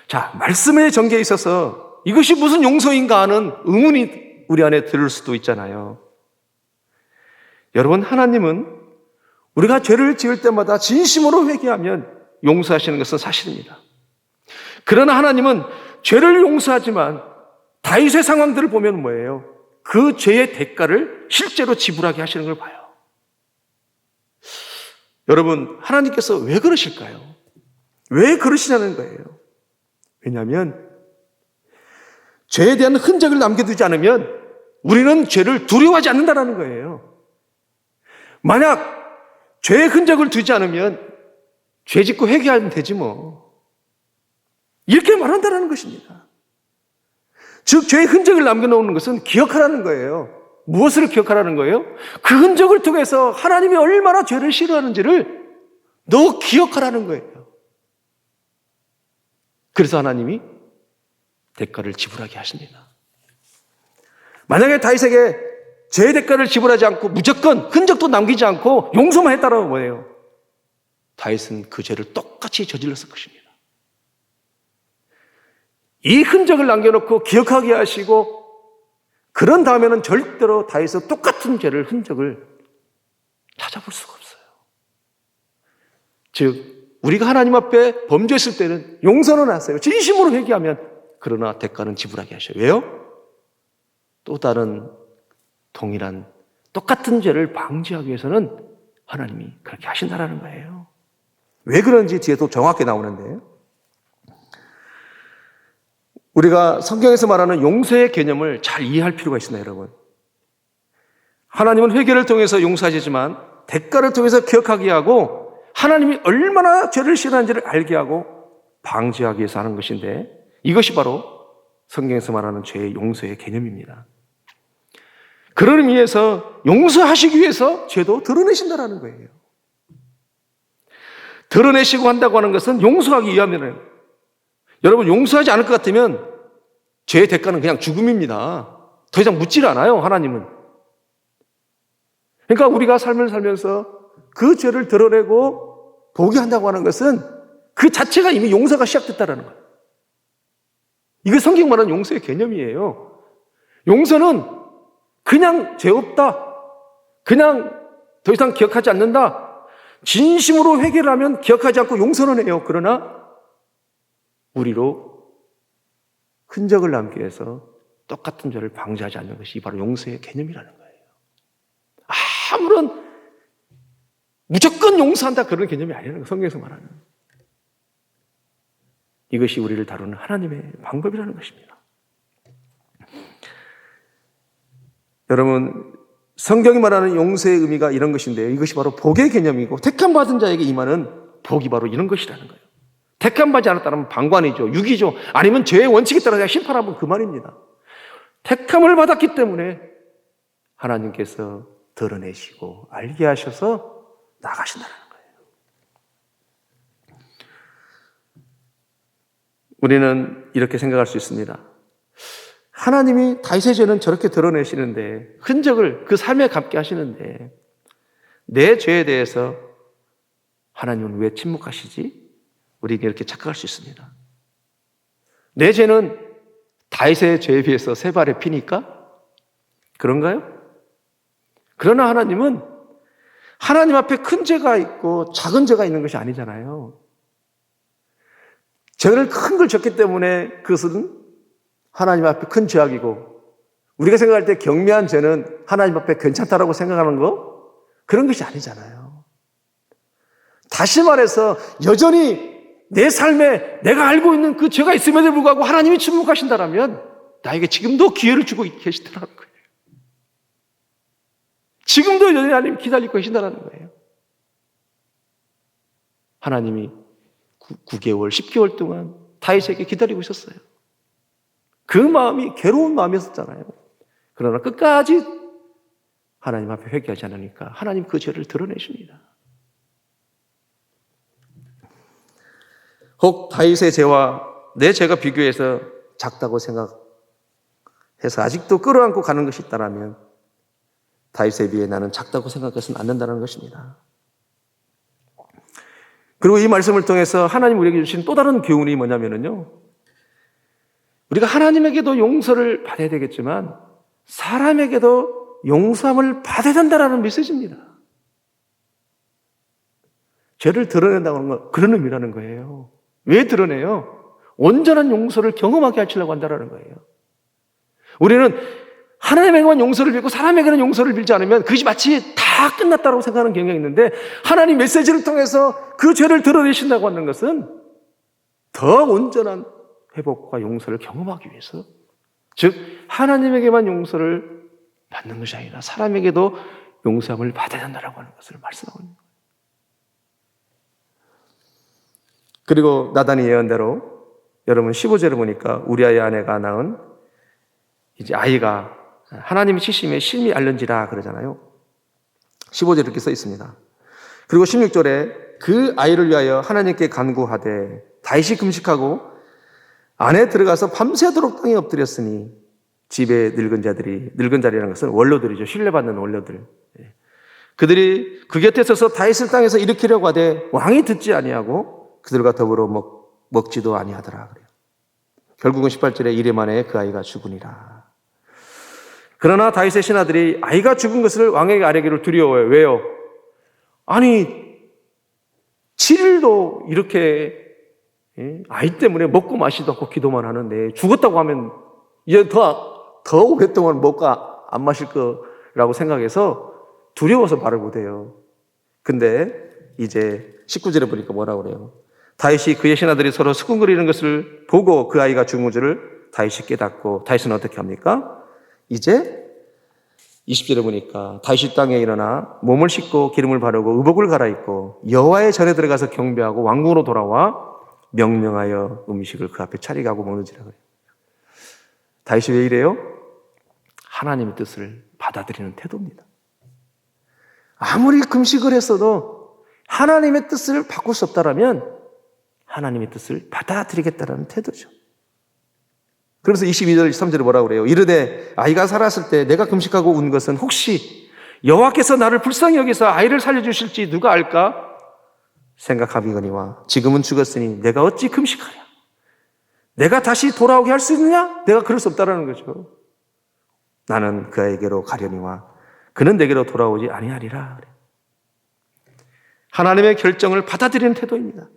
자, 말씀의 전개에 있어서 이것이 무슨 용서인가 하는 의문이 우리 안에 들을 수도 있잖아요. 여러분, 하나님은 우리가 죄를 지을 때마다 진심으로 회개하면 용서하시는 것은 사실입니다. 그러나 하나님은 죄를 용서하지만 다윗의 상황들을 보면 뭐예요? 그 죄의 대가를 실제로 지불하게 하시는 걸 봐요. 여러분, 하나님께서 왜 그러실까요? 왜 그러시냐는 거예요. 왜냐하면 죄에 대한 흔적을 남겨두지 않으면 우리는 죄를 두려워하지 않는다는 거예요. 만약 죄의 흔적을 두지 않으면 죄 짓고 회개하면 되지 뭐. 이렇게 말한다는 것입니다. 즉 죄의 흔적을 남겨놓는 것은 기억하라는 거예요. 무엇을 기억하라는 거예요? 그 흔적을 통해서 하나님이 얼마나 죄를 싫어하는지를 너 기억하라는 거예요. 그래서 하나님이 대가를 지불하게 하십니다. 만약에 다윗에게 죄의 대가를 지불하지 않고 무조건 흔적도 남기지 않고 용서만 했다라면 뭐예요? 다윗은 그 죄를 똑같이 저질렀을 것입니다. 이 흔적을 남겨놓고 기억하게 하시고 그런 다음에는 절대로 다윗은 똑같은 죄를 흔적을 찾아볼 수가 없어요. 즉 우리가 하나님 앞에 범죄했을 때는 용서는 하세요. 진심으로 회개하면 그러나 대가는 지불하게 하셔요. 왜요? 또 다른 동일한 똑같은 죄를 방지하기 위해서는 하나님이 그렇게 하신다라는 거예요. 왜 그런지 뒤에 또 정확히 나오는데 우리가 성경에서 말하는 용서의 개념을 잘 이해할 필요가 있습니다, 여러분. 하나님은 회개를 통해서 용서하시지만 대가를 통해서 기억하게 하고 하나님이 얼마나 죄를 싫어하는지를 알게 하고 방지하기 위해서 하는 것인데 이것이 바로 성경에서 말하는 죄의 용서의 개념입니다. 그런 의미에서 용서하시기 위해서 죄도 드러내신다는 거예요. 드러내시고 한다고 하는 것은 용서하기 위함이에요. 여러분 용서하지 않을 것 같으면 죄의 대가는 그냥 죽음입니다. 더 이상 묻질 않아요, 하나님은. 그러니까 우리가 삶을 살면서 그 죄를 드러내고 보게 한다고 하는 것은 그 자체가 이미 용서가 시작됐다는 거예요. 이게 성경 말하는 용서의 개념이에요. 용서는 그냥 죄 없다, 그냥 더 이상 기억하지 않는다, 진심으로 회개를 하면 기억하지 않고 용서는 해요. 그러나 우리로 흔적을 남기 위해서 똑같은 죄를 방지하지 않는 것이 바로 용서의 개념이라는 거예요. 아무런 무조건 용서한다 그런 개념이 아니라는 거예요. 성경에서 말하는. 이것이 우리를 다루는 하나님의 방법이라는 것입니다. 여러분, 성경이 말하는 용서의 의미가 이런 것인데요. 이것이 바로 복의 개념이고 택함받은 자에게 임하는 복이 바로 이런 것이라는 거예요. 택함받지 않았다면 방관이죠. 유기죠. 아니면 죄의 원칙에 따라 그냥 심판하면 그만입니다. 택함을 받았기 때문에 하나님께서 드러내시고 알게 하셔서 나가신다는 거예요. 우리는 이렇게 생각할 수 있습니다. 하나님이 다윗의 죄는 저렇게 드러내시는데 흔적을 그 삶에 감게 하시는데 내 죄에 대해서 하나님은 왜 침묵하시지? 우리는 이렇게 착각할 수 있습니다. 내 죄는 다윗의 죄에 비해서 세 발의 피니까? 그런가요? 그러나 하나님은 하나님 앞에 큰 죄가 있고 작은 죄가 있는 것이 아니잖아요. 죄를 큰 걸 졌기 때문에 그것은 하나님 앞에 큰 죄악이고, 우리가 생각할 때 경미한 죄는 하나님 앞에 괜찮다라고 생각하는 거, 그런 것이 아니잖아요. 다시 말해서 여전히 내 삶에 내가 알고 있는 그 죄가 있음에도 불구하고 하나님이 침묵하신다라면 나에게 지금도 기회를 주고 계시다는 거예요. 지금도 여전히 하나님 기다리고 계신다는 거예요. 하나님이 9개월, 10개월 동안 다윗에게 기다리고 있었어요. 그 마음이 괴로운 마음이었잖아요. 그러나 끝까지 하나님 앞에 회개하지 않으니까 하나님 그 죄를 드러내십니다. 혹 다윗의 죄와 내 죄가 비교해서 작다고 생각해서 아직도 끌어안고 가는 것이 있다면 다윗에 비해 나는 작다고 생각해서는 안 된다는 것입니다. 그리고 이 말씀을 통해서 하나님 우리에게 주신 또 다른 교훈이 뭐냐면요, 우리가 하나님에게도 용서를 받아야 되겠지만 사람에게도 용서함을 받아야 된다는 메시지입니다. 죄를 드러낸다고 하는 건 그런 의미라는 거예요. 왜 드러내요? 온전한 용서를 경험하게 하시려고 한다는 거예요. 우리는 하나님에게만 용서를 빌고 사람에게는 용서를 빌지 않으면 그것이 마치 다 끝났다고 생각하는 경향이 있는데, 하나님 메시지를 통해서 그 죄를 드러내신다고 하는 것은 더 온전한 회복과 용서를 경험하기 위해서, 즉 하나님에게만 용서를 받는 것이 아니라 사람에게도 용서함을 받아야 된다고 하는 것을 말씀하고 있는 거예요. 그리고 나단이 예언대로 여러분 15절을 보니까 우리아의 아내가 낳은 이제 아이가 하나님의 치심에 심히 앓는지라 그러잖아요. 15절에 이렇게 써 있습니다. 그리고 16절에 그 아이를 위하여 하나님께 간구하되 다윗이 금식하고 안에 들어가서 밤새도록 땅에 엎드렸으니, 집에 늙은 자리라는 것은 원로들이죠. 신뢰받는 원로들. 그들이 그 곁에 서서 다윗을 땅에서 일으키려고 하되 왕이 듣지 아니하고 그들과 더불어 먹지도 아니하더라 그래요. 결국은 18절에 이래 만에 그 아이가 죽으니라. 그러나 다윗의 신하들이 아이가 죽은 것을 왕에게 아뢰기를 두려워해요. 왜요? 아니 7일도 이렇게 아이 때문에 먹고 마시도 않고 기도만 하는데 죽었다고 하면 이제 더 오랫동안 먹고 안 마실 거라고 생각해서 두려워서 말을 못해요. 근데 이제 19절에 보니까 뭐라고 그래요? 다윗이 그의 신하들이 서로 수군거리는 것을 보고 그 아이가 죽은 줄을 다윗이 깨닫고, 다윗은 어떻게 합니까? 이제 20절에 보니까 다윗이 땅에 일어나 몸을 씻고 기름을 바르고 의복을 갈아입고 여호와의 전에 들어가서 경배하고 왕궁으로 돌아와 명령하여 음식을 그 앞에 차리게 하고 먹는지라 그래요. 다윗이 왜 이래요? 하나님의 뜻을 받아들이는 태도입니다. 아무리 금식을 했어도 하나님의 뜻을 바꿀 수 없다면 하나님의 뜻을 받아들이겠다는 태도죠. 그래서 22절, 23절에 뭐라고 그래요? 이르되 아이가 살았을 때 내가 금식하고 운 것은 혹시 여호와께서 나를 불쌍히 여기서 아이를 살려주실지 누가 알까? 생각하거니와 지금은 죽었으니 내가 어찌 금식하랴? 내가 다시 돌아오게 할 수 있느냐? 내가 그럴 수 없다라는 거죠. 나는 그에게로 가려니와 그는 내게로 돌아오지 아니하리라. 하나님의 결정을 받아들이는 태도입니다.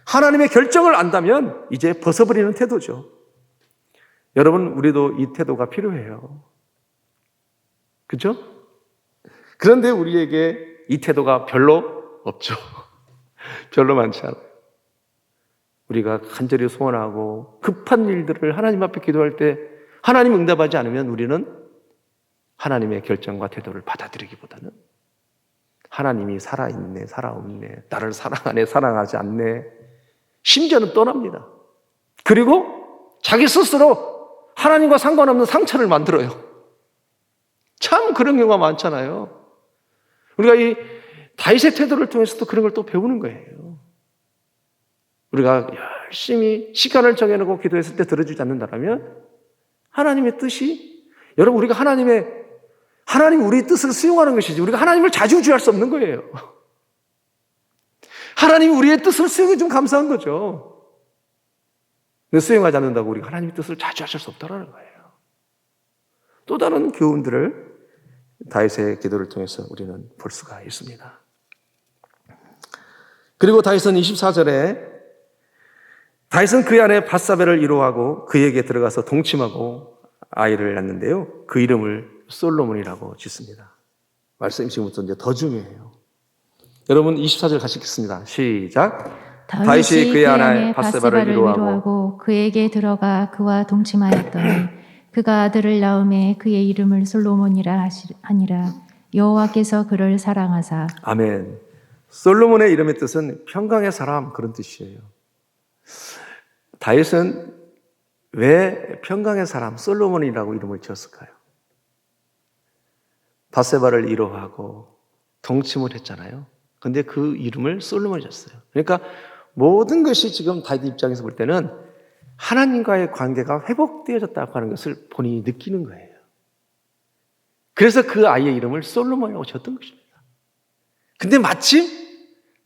하나님의 결정을 안다면 이제 벗어버리는 태도죠. 여러분, 우리도 이 태도가 필요해요. 그렇죠? 그런데 우리에게 이 태도가 별로 없죠. 별로 많지 않아요. 우리가 간절히 소원하고 급한 일들을 하나님 앞에 기도할 때 하나님 응답하지 않으면 우리는 하나님의 결정과 태도를 받아들이기보다는 하나님이 살아있네, 살아없네, 나를 사랑하네, 사랑하지 않네, 심지어는 떠납니다. 그리고 자기 스스로 하나님과 상관없는 상처를 만들어요. 참 그런 경우가 많잖아요. 우리가 이 다윗의 태도를 통해서도 그런 걸 또 배우는 거예요. 우리가 열심히 시간을 정해놓고 기도했을 때 들어주지 않는다면 하나님의 뜻이, 여러분, 우리가 하나님 우리의 뜻을 수용하는 것이지 우리가 하나님을 자주주의할 수 없는 거예요. 하나님이 우리의 뜻을 수용해 좀 감사한 거죠. 근데 수용하지 않는다고 우리가 하나님의 뜻을 자주하실 수 없다는 거예요. 또 다른 교훈들을 다윗의 기도를 통해서 우리는 볼 수가 있습니다. 그리고 다윗은 24절에 다윗은 그의 아내 밧사베를 위로하고 그에게 들어가서 동침하고 아이를 낳는데요. 그 이름을 솔로몬이라고 짓습니다. 말씀이 지금부터 이제 더 중요해요. 여러분 24절 같이 읽겠습니다. 시작. 다윗이 그의 아내 밧세바를 위로하고 그에게 들어가 그와 동침하였더니 그가 아들을 낳음에 그의 이름을 솔로몬이라 하니라. 여호와께서 그를 사랑하사. 아멘. 솔로몬의 이름의 뜻은 평강의 사람, 그런 뜻이에요. 다윗은 왜 평강의 사람 솔로몬이라고 이름을 지었을까요? 밧세바를 위로하고 동침을 했잖아요. 근데 그 이름을 솔로몬이 졌어요. 그러니까 모든 것이 지금 다윗 입장에서 볼 때는 하나님과의 관계가 회복되어졌다고 하는 것을 본인이 느끼는 거예요. 그래서 그 아이의 이름을 솔로몬이라고 지었던 것입니다. 근데 마침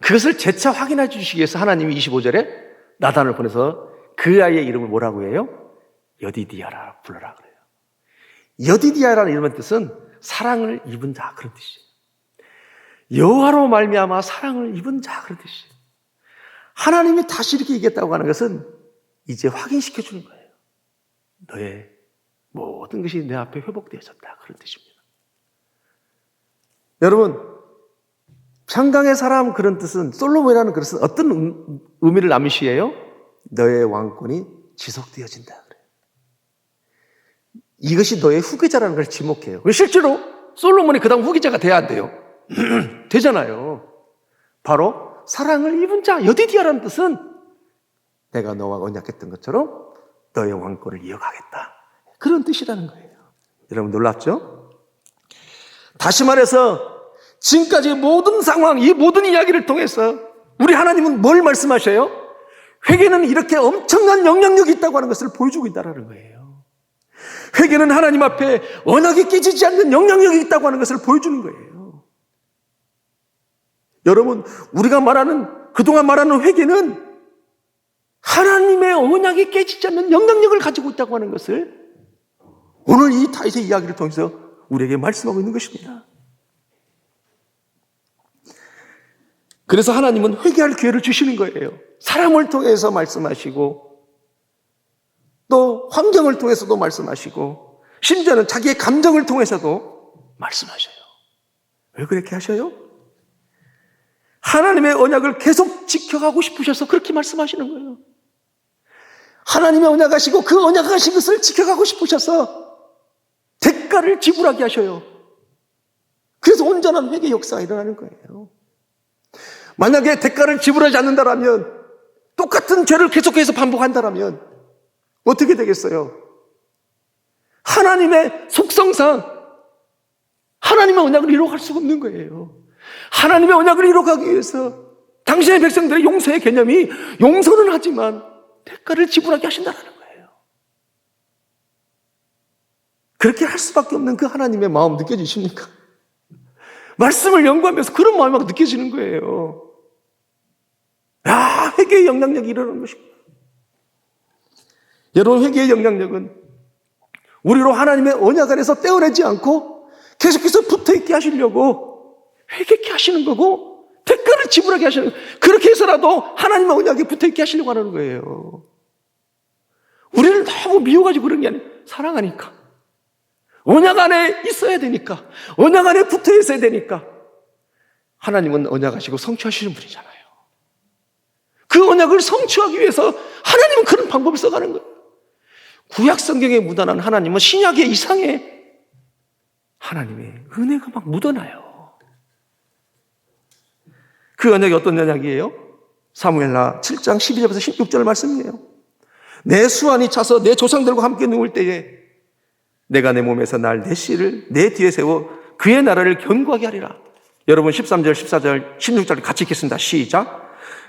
그것을 재차 확인해 주시기 위해서 하나님이 25절에 나단을 보내서 그 아이의 이름을 뭐라고 해요? 여디디아라 불러라 그래요. 여디디아라는 이름의 뜻은 사랑을 입은 자, 그런 뜻이에요. 여호와로 말미암아 사랑을 입은 자, 그런 뜻이에요. 하나님이 다시 이렇게 얘기했다고 하는 것은 이제 확인시켜 주는 거예요. 너의 모든 것이 내 앞에 회복되어졌다, 그런 뜻입니다. 여러분, 평강의 사람, 그런 뜻은, 솔로몬이라는 것은 어떤 의미를 남시해요? 너의 왕권이 지속되어진다 그래요. 이것이 너의 후계자라는 걸 지목해요. 실제로 솔로몬이 그 다음 후계자가 돼야 안 돼요? 되잖아요. 바로 사랑을 입은 자, 여디디아라는 뜻은 내가 너와 언약했던 것처럼 너의 왕권을 이어가겠다, 그런 뜻이라는 거예요. 여러분 놀랍죠? 다시 말해서 지금까지 모든 상황, 이 모든 이야기를 통해서 우리 하나님은 뭘 말씀하셔요? 회개는 이렇게 엄청난 영향력이 있다고 하는 것을 보여주고 있다는 거예요. 회개는 하나님 앞에 언약이 깨지지 않는 영향력이 있다고 하는 것을 보여주는 거예요. 여러분, 우리가 그동안 말하는 회개는 하나님의 언약이 깨지지 않는 영향력을 가지고 있다고 하는 것을 오늘 이 다윗의 이야기를 통해서 우리에게 말씀하고 있는 것입니다. 그래서 하나님은 회개할 기회를 주시는 거예요. 사람을 통해서 말씀하시고 또 환경을 통해서도 말씀하시고 심지어는 자기의 감정을 통해서도 말씀하셔요. 왜 그렇게 하셔요? 하나님의 언약을 계속 지켜가고 싶으셔서 그렇게 말씀하시는 거예요. 하나님의 언약하시고 그 언약하신 것을 지켜가고 싶으셔서 대가를 지불하게 하셔요. 그래서 온전한 회개 역사가 일어나는 거예요. 만약에 대가를 지불하지 않는다라면, 똑같은 죄를 계속해서 반복한다라면 어떻게 되겠어요? 하나님의 속성상 하나님의 언약을 이루어갈 수가 없는 거예요. 하나님의 언약을 이루어가기 위해서 당신의 백성들의 용서의 개념이 용서는 하지만 대가를 지불하게 하신다는 거예요. 그렇게 할 수밖에 없는 그 하나님의 마음 느껴지십니까? 말씀을 연구하면서 그런 마음이 막 느껴지는 거예요. 회개의 영향력이 일어나는 것입니다. 여러분, 회개의 영향력은 우리로 하나님의 언약 안에서 떼어내지 않고 계속해서 붙어있게 하시려고 회개케 하시는 거고, 대가를 지불하게 하시는 거예요. 그렇게 해서라도 하나님의 언약에 붙어있게 하시려고 하는 거예요. 우리를 너무 미워가지고 그런 게 아니에요. 사랑하니까. 언약 안에 있어야 되니까, 언약 안에 붙어 있어야 되니까. 하나님은 언약하시고 성취하시는 분이잖아요. 그 언약을 성취하기 위해서 하나님은 그런 방법을 써가는 거예요. 구약 성경에 묻어난 하나님은 신약의 이상의 하나님의 은혜가 막 묻어나요. 그 언약이 어떤 언약이에요? 사무엘하 7장 12절에서 16절 말씀이에요. 내 수완이 차서 내 조상들과 함께 누울 때에 내가 내 몸에서 날 내 씨를 내 뒤에 세워 그의 나라를 견고하게 하리라. 여러분 13절, 14절, 16절 같이 읽겠습니다. 시작.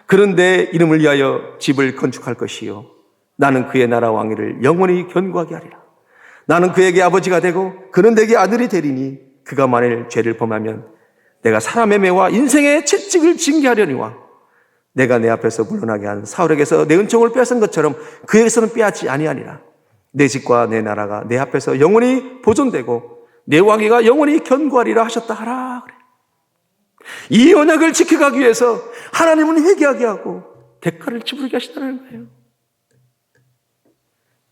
그런데 이름을 위하여 집을 건축할 것이요 나는 그의 나라 왕위를 영원히 견고하게 하리라. 나는 그에게 아버지가 되고 그는 내게 아들이 되리니 그가 만일 죄를 범하면 내가 사람의 매와 인생의 채찍을 징계하려니와 내가 내 앞에서 물러나게 한 사울에게서 내 은총을 빼앗은 것처럼 그에게서는 빼앗지 아니하니라. 내 집과 내 나라가 내 앞에서 영원히 보존되고 내 왕위가 영원히 견고하리라 하셨다 하라 그래. 이 언약을 지켜가기 위해서 하나님은 회개하게 하고 대가를 지불하게 하신다는 거예요.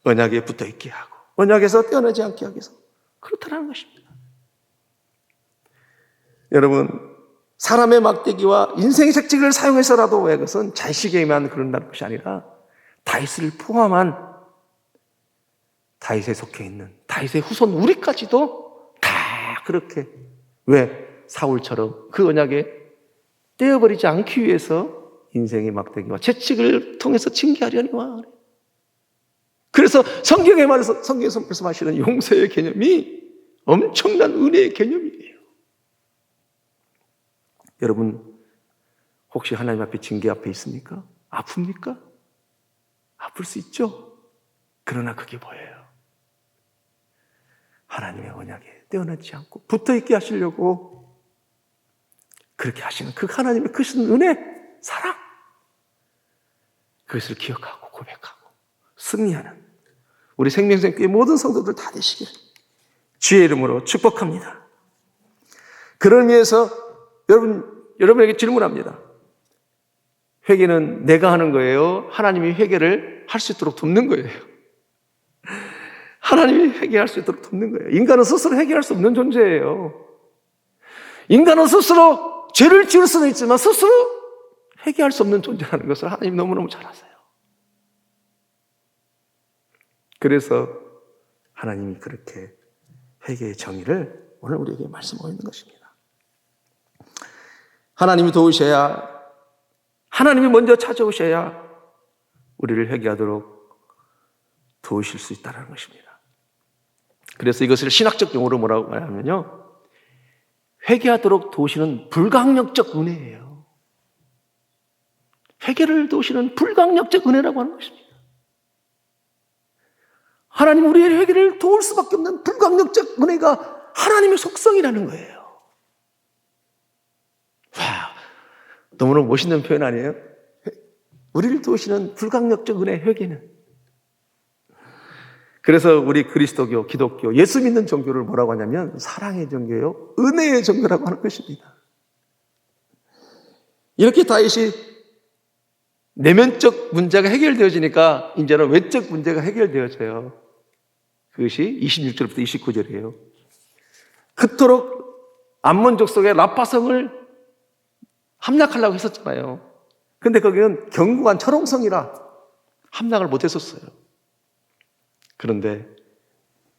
언약에 붙어 있게 하고 언약에서 떼어나지 않게 하기 위해서 그렇다는 것입니다. 여러분, 사람의 막대기와 인생의 책찍을 사용해서라도 왜 그것은 자식에게만 그런다는 것이 아니라 다윗을 포함한 다윗에 속해 있는 다윗의 후손 우리까지도 다 그렇게 왜 사울처럼 그 언약에 떼어버리지 않기 위해서 인생의 막대기와 채찍을 통해서 징계하려니와. 그래서 성경에서 말씀하시는 용서의 개념이 엄청난 은혜의 개념이에요. 여러분, 혹시 하나님 앞에 징계 앞에 있습니까? 아픕니까? 아플 수 있죠. 그러나 그게 뭐예요? 하나님의 언약에 떼어나지 않고 붙어있게 하시려고 그렇게 하시는 그 하나님의 크신 은혜, 사랑, 그것을 기억하고 고백하고 승리하는 우리 생명생교회 모든 성도들 다 되시길 주의 이름으로 축복합니다. 그런 의미에서 여러분에게 질문합니다. 회개는 내가 하는 거예요? 하나님이 회개를 할 수 있도록 돕는 거예요? 하나님이 회개할 수 있도록 돕는 거예요. 인간은 스스로 회개할 수 없는 존재예요. 인간은 스스로 죄를 지을 수는 있지만 스스로 회개할 수 없는 존재라는 것을 하나님 너무너무 잘 아세요. 그래서 하나님이 그렇게 회개의 정의를 오늘 우리에게 말씀하고 있는 것입니다. 하나님이 도우셔야, 하나님이 먼저 찾아오셔야 우리를 회개하도록 도우실 수 있다는 것입니다. 그래서 이것을 신학적 용어로 뭐라고 말하면요, 회개하도록 도우시는 불강력적 은혜예요. 회개를 도우시는 불강력적 은혜라고 하는 것입니다. 하나님 우리의 회개를 도울 수밖에 없는 불강력적 은혜가 하나님의 속성이라는 거예요. 와, 너무너무 멋있는 표현 아니에요? 우리를 도우시는 불강력적 은혜, 회개는. 그래서 우리 그리스도교, 기독교, 예수 믿는 종교를 뭐라고 하냐면 사랑의 종교요, 은혜의 종교라고 하는 것입니다. 이렇게 다윗이 내면적 문제가 해결되어지니까 이제는 외적 문제가 해결되어져요. 그것이 26절부터 29절이에요. 그토록 암몬 족속의 라파성을 함락하려고 했었잖아요. 근데 거기는 견고한 철옹성이라 함락을 못했었어요. 그런데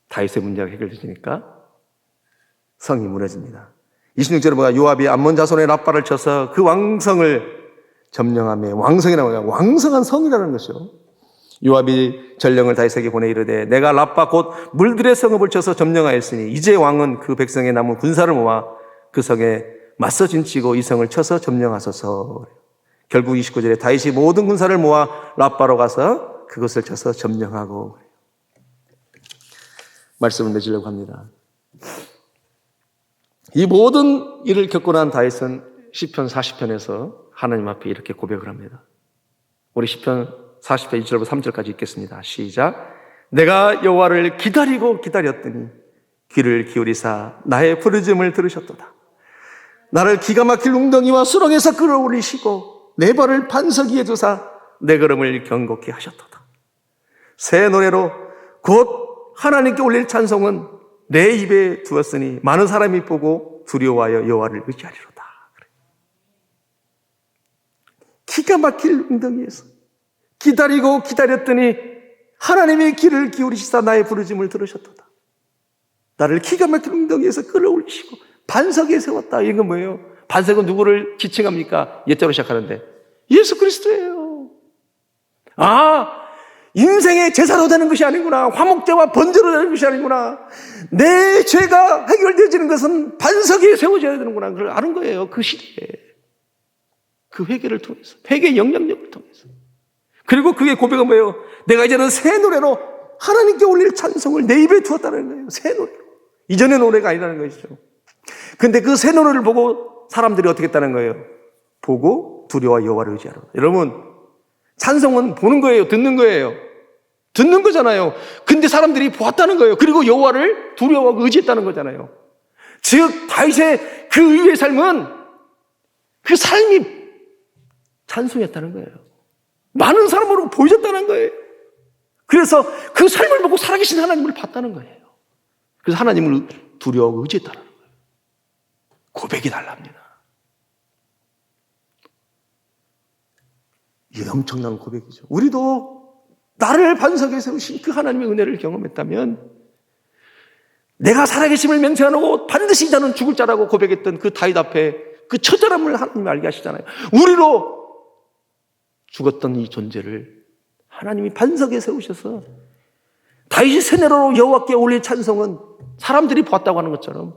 다윗의 문제가 해결되니까 성이 무너집니다. 26절에 보면 요압이 암몬 자손의 라빠를 쳐서 그 왕성을 점령하며, 왕성이라고 하면 왕성한 성이라는 것이죠. 요압이 전령을 다윗에게 보내 이르되 내가 라빠 곧 물들의 성읍을 쳐서 점령하였으니 이제 왕은 그 백성의 남은 군사를 모아 그 성에 맞서 진치고 이 성을 쳐서 점령하소서. 결국 29절에 다윗이 모든 군사를 모아 라빠로 가서 그것을 쳐서 점령하고 말씀을 맺으려고 합니다. 이 모든 일을 겪고 난 다윗은 시편 40편에서 하나님 앞에 이렇게 고백을 합니다. 우리 시편 40편 2절부터 3절까지 읽겠습니다. 시작. 내가 여호와를 기다리고 기다렸더니 귀를 기울이사 나의 부르짖음을 들으셨도다. 나를 기가 막힐 웅덩이와 수렁에서 끌어올리시고 내 발을 반석 위에 두사 내 걸음을 견고케 하셨도다. 새 노래로 곧 하나님께 올릴 찬송은 내 입에 두었으니 많은 사람이 보고 두려워하여 여호와를 의지하리로다. 기가 막힐 웅덩이에서 기다리고 기다렸더니 하나님이 귀를 기울이시사 나의 부르짖음을 들으셨도다. 나를 기가 막힌 웅덩이에서 끌어올리시고 반석에 세웠다. 이건 뭐예요? 반석은 누구를 지칭합니까? 옛자로 시작하는데 예수 그리스도예요. 아, 인생의 제사로 되는 것이 아니구나. 화목제와 번제로 되는 것이 아니구나. 내 죄가 해결되어지는 것은 반석에 세워져야 되는구나. 그걸 아는 거예요. 그 시대에. 그 회개를 통해서, 회개의 영향력을 통해서. 그리고 그의 고백은 뭐예요? 내가 이제는 새 노래로 하나님께 올릴 찬송을 내 입에 두었다는 거예요. 새 노래로. 이전의 노래가 아니라는 것이죠. 근데 그 새 노래를 보고 사람들이 어떻게 했다는 거예요? 보고 두려워 여호와를 의지하라. 여러분, 찬송은 보는 거예요? 듣는 거예요? 듣는 거잖아요. 근데 사람들이 보았다는 거예요. 그리고 여호와를 두려워하고 의지했다는 거잖아요. 즉 다윗의 그 의의 삶은 그 삶이 찬송이었다는 거예요. 많은 사람으로 보여줬다는 거예요. 그래서 그 삶을 보고 살아계신 하나님을 봤다는 거예요. 그래서 하나님을 두려워하고 의지했다는 거예요. 고백이 달랍니다. 이게 엄청난 고백이죠. 우리도 나를 반석에 세우신 그 하나님의 은혜를 경험했다면, 내가 살아계심을 맹세 안 하고 반드시 자는 죽을 자라고 고백했던 그 다윗 앞에 그 처절함을 하나님이 알게 하시잖아요. 우리로 죽었던 이 존재를 하나님이 반석에 세우셔서 다윗이 새내로로 여호와께 올릴 찬송은 사람들이 보았다고 하는 것처럼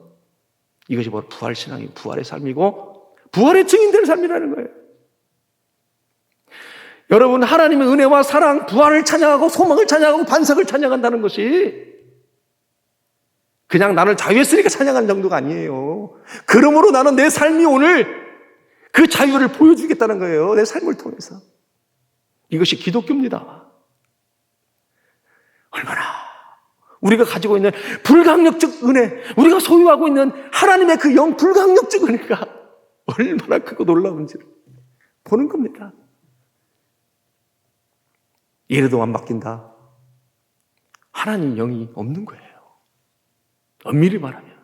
이것이 바로 부활신앙이 부활의 삶이고 부활의 증인될 삶이라는 거예요. 여러분, 하나님의 은혜와 사랑, 부활을 찬양하고 소망을 찬양하고 반석을 찬양한다는 것이 그냥 나를 자유했으니까 찬양하는 정도가 아니에요. 그러므로 나는 내 삶이 오늘 그 자유를 보여주겠다는 거예요. 내 삶을 통해서. 이것이 기독교입니다. 얼마나 우리가 가지고 있는 불강력적 은혜, 우리가 소유하고 있는 하나님의 그 영 불강력적 은혜가 얼마나 크고 놀라운지를 보는 겁니다. 이래도 안 바뀐다. 하나님 영이 없는 거예요. 엄밀히 말하면.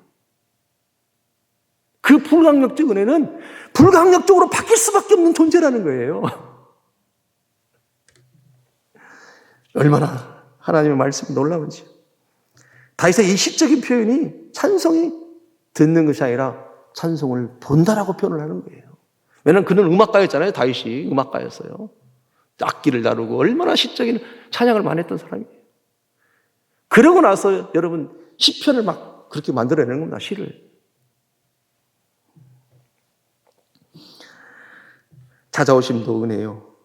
그 불강력적 은혜는 불강력적으로 바뀔 수밖에 없는 존재라는 거예요. 얼마나 하나님의 말씀이 놀라운지. 다윗의 이 시적인 표현이 찬송이 듣는 것이 아니라 찬송을 본다라고 표현을 하는 거예요. 왜냐하면 그는 음악가였잖아요. 다윗이 음악가였어요. 악기를 다루고 얼마나 시적인 찬양을 많이 했던 사람이에요. 그러고 나서 여러분 시편을 막 그렇게 만들어내는 겁니다. 시를. 찾아오심도 은혜요.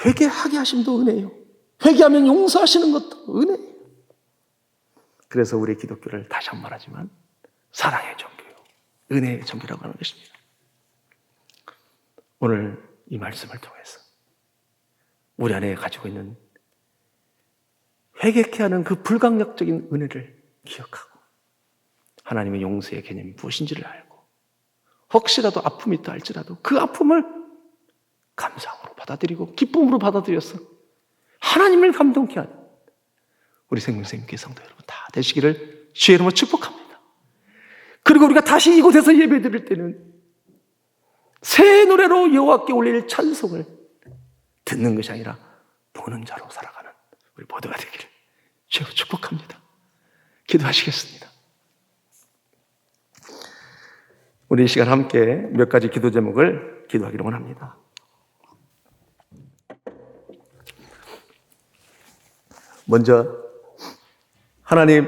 회개하게 하심도 은혜요. 회개하면 용서하시는 것도 은혜예요. 그래서 우리 기독교를 다시 한 번 말하지만 사랑의 종교요, 은혜의 종교라고 하는 것입니다. 오늘 이 말씀을 통해서 우리 안에 가지고 있는 회개케 하는 그 불강력적인 은혜를 기억하고 하나님의 용서의 개념이 무엇인지를 알고 혹시라도 아픔이 있다 할지라도 그 아픔을 감사함으로 받아들이고 기쁨으로 받아들여서 하나님을 감동케 하는 우리 생명샘교회 성도 여러분 다 되시기를 주의 이름으로 축복합니다. 그리고 우리가 다시 이곳에서 예배드릴 때는 새 노래로 여호와께 올릴 찬송을 듣는 것이 아니라 보는 자로 살아가는 우리 모두가 되기를 주여 축복합니다. 기도하시겠습니다. 우리 이 시간 함께 몇 가지 기도 제목을 기도하기를 원합니다. 먼저 하나님,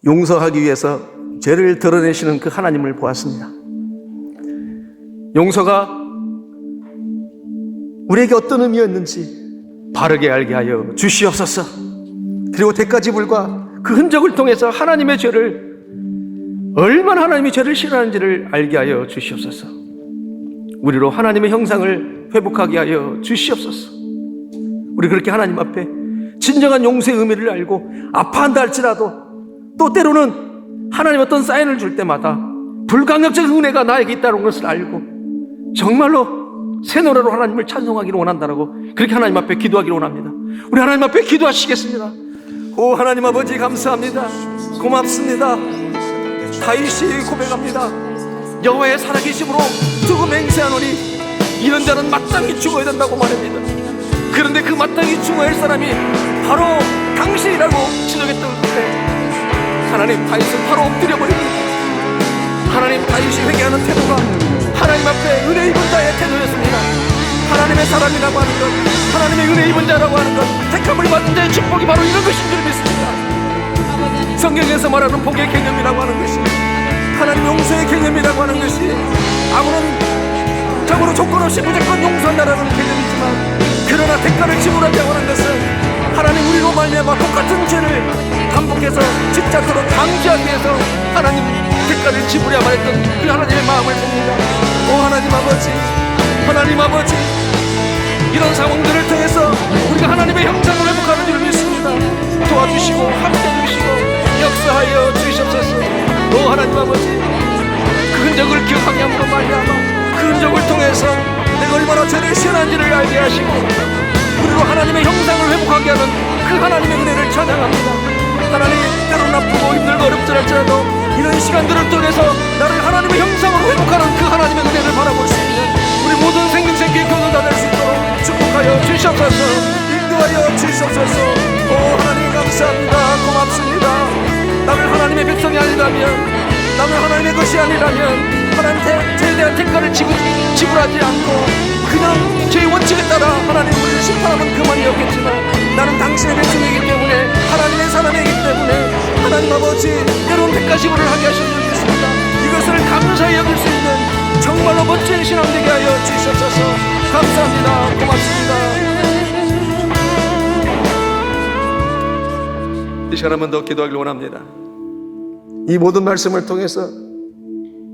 용서하기 위해서 죄를 드러내시는 그 하나님을 보았습니다. 용서가 우리에게 어떤 의미였는지 바르게 알게 하여 주시옵소서. 그리고 대가지불과 그 흔적을 통해서 하나님의 죄를, 얼마나 하나님의 죄를 싫어하는지를 알게 하여 주시옵소서. 우리로 하나님의 형상을 회복하게 하여 주시옵소서. 우리 그렇게 하나님 앞에 진정한 용서의 의미를 알고 아파한다 할지라도 또 때로는 하나님 어떤 사인을 줄 때마다 불강력적 은혜가 나에게 있다는 것을 알고 정말로 새 노래로 하나님을 찬송하기를 원한다라고 그렇게 하나님 앞에 기도하기를 원합니다. 우리 하나님 앞에 기도하시겠습니다. 오 하나님 아버지 감사합니다. 고맙습니다. 다윗이 고백합니다. 여호와의 살아계심으로 죽음 맹세하노니 이런 자는 마땅히 죽어야 된다고 말합니다. 그런데 그 마땅히 죽어야 할 사람이 바로 당신이라고 지적했던 그때 하나님 다윗은 바로 엎드려버립니다. 하나님 다윗이 회개하는 태도가 하나님 앞에 은혜 입은 자의 태도였습니다. 하나님의 사람이라고 하는 것, 하나님의 은혜 입은 자라고 하는 것, 택함을 받은 자의 축복이 바로 이런 것인 줄 믿습니다. 성경에서 말하는 복의 개념이라고 하는 것이, 하나님 용서의 개념이라고 하는 것이 아무런 적으로 조건 없이 무조건 용서한다라는 개념이지만, 그러나 대가를 지불하자고 하는 것은 하나님 우리로 말미암아 똑같은 죄를 반복해서 짓잡도록 방지하기 위해서 하나님 대가를 지불해야만 했던 그 하나님의 마음을 봅니다. 오 하나님 아버지, 하나님 아버지, 이런 상황들을 통해서 우리가 하나님의 형상을 회복하는 줄 믿습니다. 도와주시고 함께해 주시고 역사하여 주시옵소서. 오 하나님 아버지, 그 흔적을 기억하게 함으로 말미암아 그 흔적을 통해서 내가 얼마나 죄를 시원한지를 알게 하시고 우리로 하나님의 형상을 회복하게 하는 그 하나님의 은혜를 찬양합니다. 하나님, 때로는 아프고 힘들고 어렵더라도 이런 시간들을 통해서 나를 하나님의 형상으로 회복하는 그 하나님의 은혜를 바라볼 수 있는 우리 모든 생명생기 교도가 될 수 있도록 축복하여 주시옵소서. 인도하여 주시옵소서. 오 하나님 감사합니다. 고맙습니다. 나를 하나님의 백성이 아니라면, 나는 하나님의 것이 아니라면 하나님께 대한 대가를 지불하지 않고 그냥 제 원칙에 따라 하나님 우리를 심판하면 그만이었겠지만, 나는 당신의 백성이기 때문에, 하나님의 사람이기 때문에 하나님 아버지 때로는 대가 지불을 하게 하신 적이 있습니다. 이것을 감사히 여길 수 있는 정말로 멋진 신앙 되게 하여 주시옵소서. 감사합니다. 고맙습니다. 이 시간 한 번 더 기도하길 원합니다. 이 모든 말씀을 통해서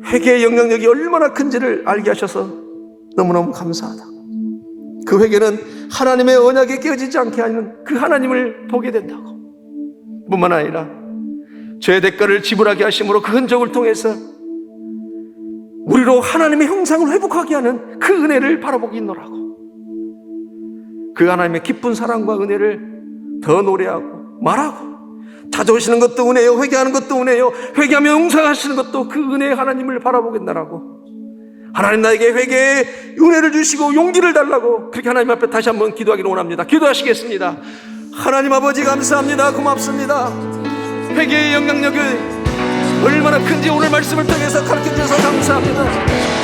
회개의 영향력이 얼마나 큰지를 알게 하셔서 너무너무 감사하다. 그 회개는 하나님의 언약에 깨어지지 않게 하는 그 하나님을 보게 된다고. 뿐만 아니라 죄의 대가를 지불하게 하심으로 그 흔적을 통해서 우리로 하나님의 형상을 회복하게 하는 그 은혜를 바라보기 있노라고. 그 하나님의 기쁜 사랑과 은혜를 더 노래하고 말하고, 찾아오시는 것도 은혜요, 회개하는 것도 은혜요, 회개하며 용서하시는 것도 그 은혜의 하나님을 바라보겠나라고. 하나님, 나에게 회개의 은혜를 주시고 용기를 달라고 그렇게 하나님 앞에 다시 한번 기도하기를 원합니다. 기도하시겠습니다. 하나님 아버지 감사합니다. 고맙습니다. 회개의 영향력이 얼마나 큰지 오늘 말씀을 통해서 가르쳐주셔서 감사합니다.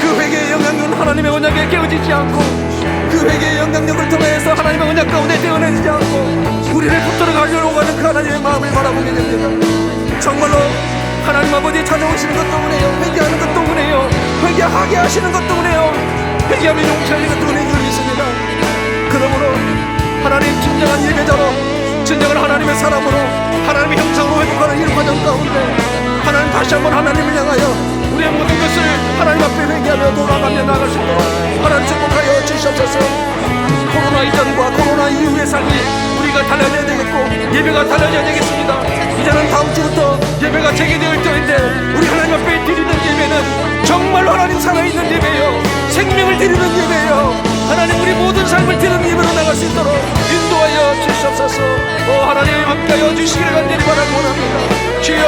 그 회개의 영향력은 하나님의 언약에 깨어지지 않고, 그 회개의 영향력을 통해서 하나님의 언약 가운데 떼어내지 않고 우리를 붙들어 가려고 하는 그 하나님의 마음을 바라보게 됩니다. 정말로 하나님 아버지 찾아오시는 것도 은혜요, 회개하는 것도 은혜요, 회개하게 하시는 것도 은혜요, 회개하며 용서하는 것도 은혜인 줄 믿습니다. 그러므로 하나님, 진정한 예배자로, 진정한 하나님의 사람으로 하나님의 형상으로 회복하는 이 과정 가운데 하나님 다시 한번 하나님을 향하여 우리의 모든 것을 하나님 앞에 회개하며 돌아가며 나아갈 수 있도록 하나님 축복하여 주시옵소서. 코로나 이전과 코로나 이후의 삶이 우리가 달라져야 되겠고 예배가 달라져야 되겠습니다. 이제는 다음 주부터 예배가 재개될 때인데 우리 하나님 앞에 드리는 예배는 정말로 하나님 살아있는 예배요, 생명을 드리는 예배요, 하나님 우리 모든 삶을 드리는 예배로 나갈 수 있도록 인도하여 주시옵소서. 하나님 함께하여 주시기를 간절히 바라고 원합니다. 주여,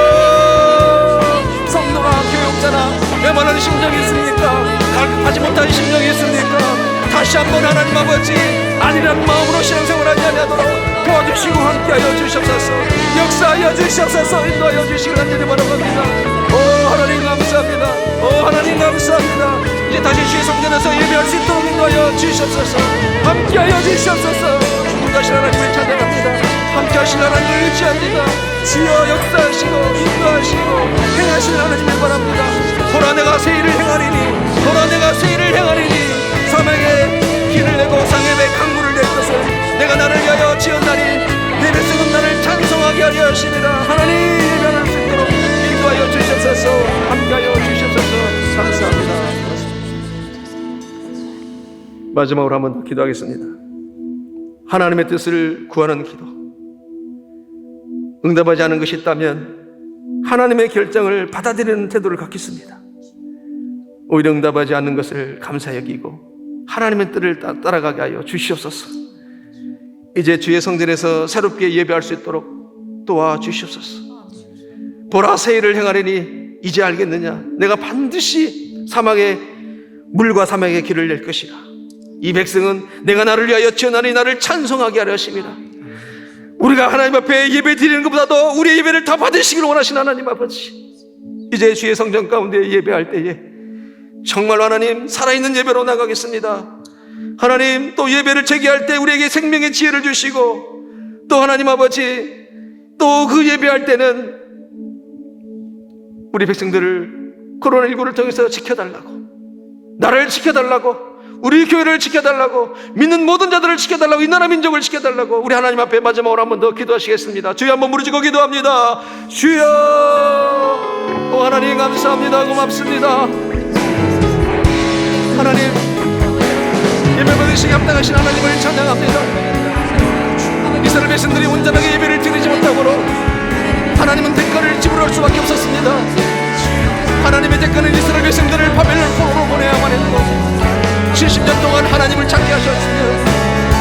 성도나 교육자나 메마른 심정이 있습니까? 갈급하지 못한 심정이 있습니까? 다시 한번 하나님 아버지 아니란 마음으로 신앙생활하지 아니하도록 도와주시고 함께하여 주시옵소서. 역사하여 주시옵소서. 인도하여 주시기를 간절히 바라봅니다. 하나님 감사합니다. 하나님 감사합니다. 이제 다시 주의 성전에서 예배할 수 있도록 인도하여 주시옵소서. 함께하여 주시옵소서. 주님하신 하나님을 찬양합니다. 함께하신 하나님을 의지합니다. 주여 역사하시고 인도하시고 행하시는 하나님을 바랍니다. 보라 내가 새 일을 행하리니, 보라 내가 새 일을 행하리니, 사막에 길을 내고 상해에 강물을 낼 것을 내가 나를 위하여 지었나니 내 백성은 나를 찬송하게 하려 하시니라. 하나님 예배할 수 있도록 인도하여 주시옵소서. 함께하여 주시옵소서. 감사합니다. 마지막으로 한 번 더 기도하겠습니다. 하나님의 뜻을 구하는 기도, 응답하지 않은 것이 있다면 하나님의 결정을 받아들이는 태도를 갖겠습니다. 오히려 응답하지 않는 것을 감사 여기고 하나님의 뜻을 따라가게 하여 주시옵소서. 이제 주의 성전에서 새롭게 예배할 수 있도록 도와주시옵소서. 보라 새 일을 행하리니 이제 알겠느냐? 내가 반드시 사막에 물과 사막의 길을 낼 것이라. 이 백성은 내가 나를 위하여 지어나니 나를 찬송하게 하려 하심이라. 우리가 하나님 앞에 예배 드리는 것보다도 우리의 예배를 다 받으시기를 원하시는 하나님 아버지, 이제 주의 성전 가운데 예배할 때에 정말 하나님 살아있는 예배로 나가겠습니다. 하나님 또 예배를 재개할 때 우리에게 생명의 지혜를 주시고, 또 하나님 아버지 또 그 예배할 때는 우리 백성들을 코로나19를 통해서 지켜달라고, 나를 지켜달라고, 우리 교회를 지켜달라고, 믿는 모든 자들을 지켜달라고, 이 나라 민족을 지켜달라고 우리 하나님 앞에 마지막으로 한 번 더 기도하시겠습니다. 주여 한번 부르짖고 기도합니다. 주여, 하나님 감사합니다. 고맙습니다. 하나님 예배 받으시기 합당하신 하나님을 찬양합니다. 이스라엘 백성들이 온전하게 예배를 드리지 못하므로 하나님은 대가를 지불할 수밖에 없었습니다. 하나님의 대가는 이스라엘 백성들을 바벨론으로 보내야만 했고 70년 동안 하나님을 찾게 하셨으며,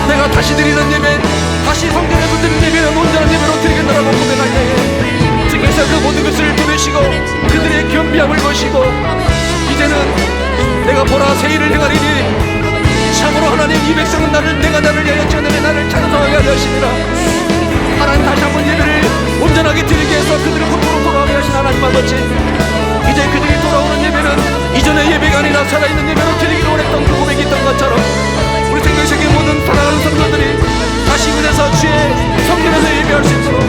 내가 다시 드리는 예배, 다시 성전에서 드리는 예배는 내가 나를 위하여 지어내며 나를 찬송하게 하려 하심이라. 하나님, 다시 한번 예배를 온전하게 드리게 해서 그들을 헛으로 돌아오게 하신 하나님 아버지, 이제 그들이 돌아오는 예배는 이전의 예배가 아니라 살아있는 예배로 드리기를 원했던 그 고백이 있던 것처럼 우리 생명세계 모든 사랑하는 성도들이 다시 은혜서 주의 성전에서 예배할 수 있도록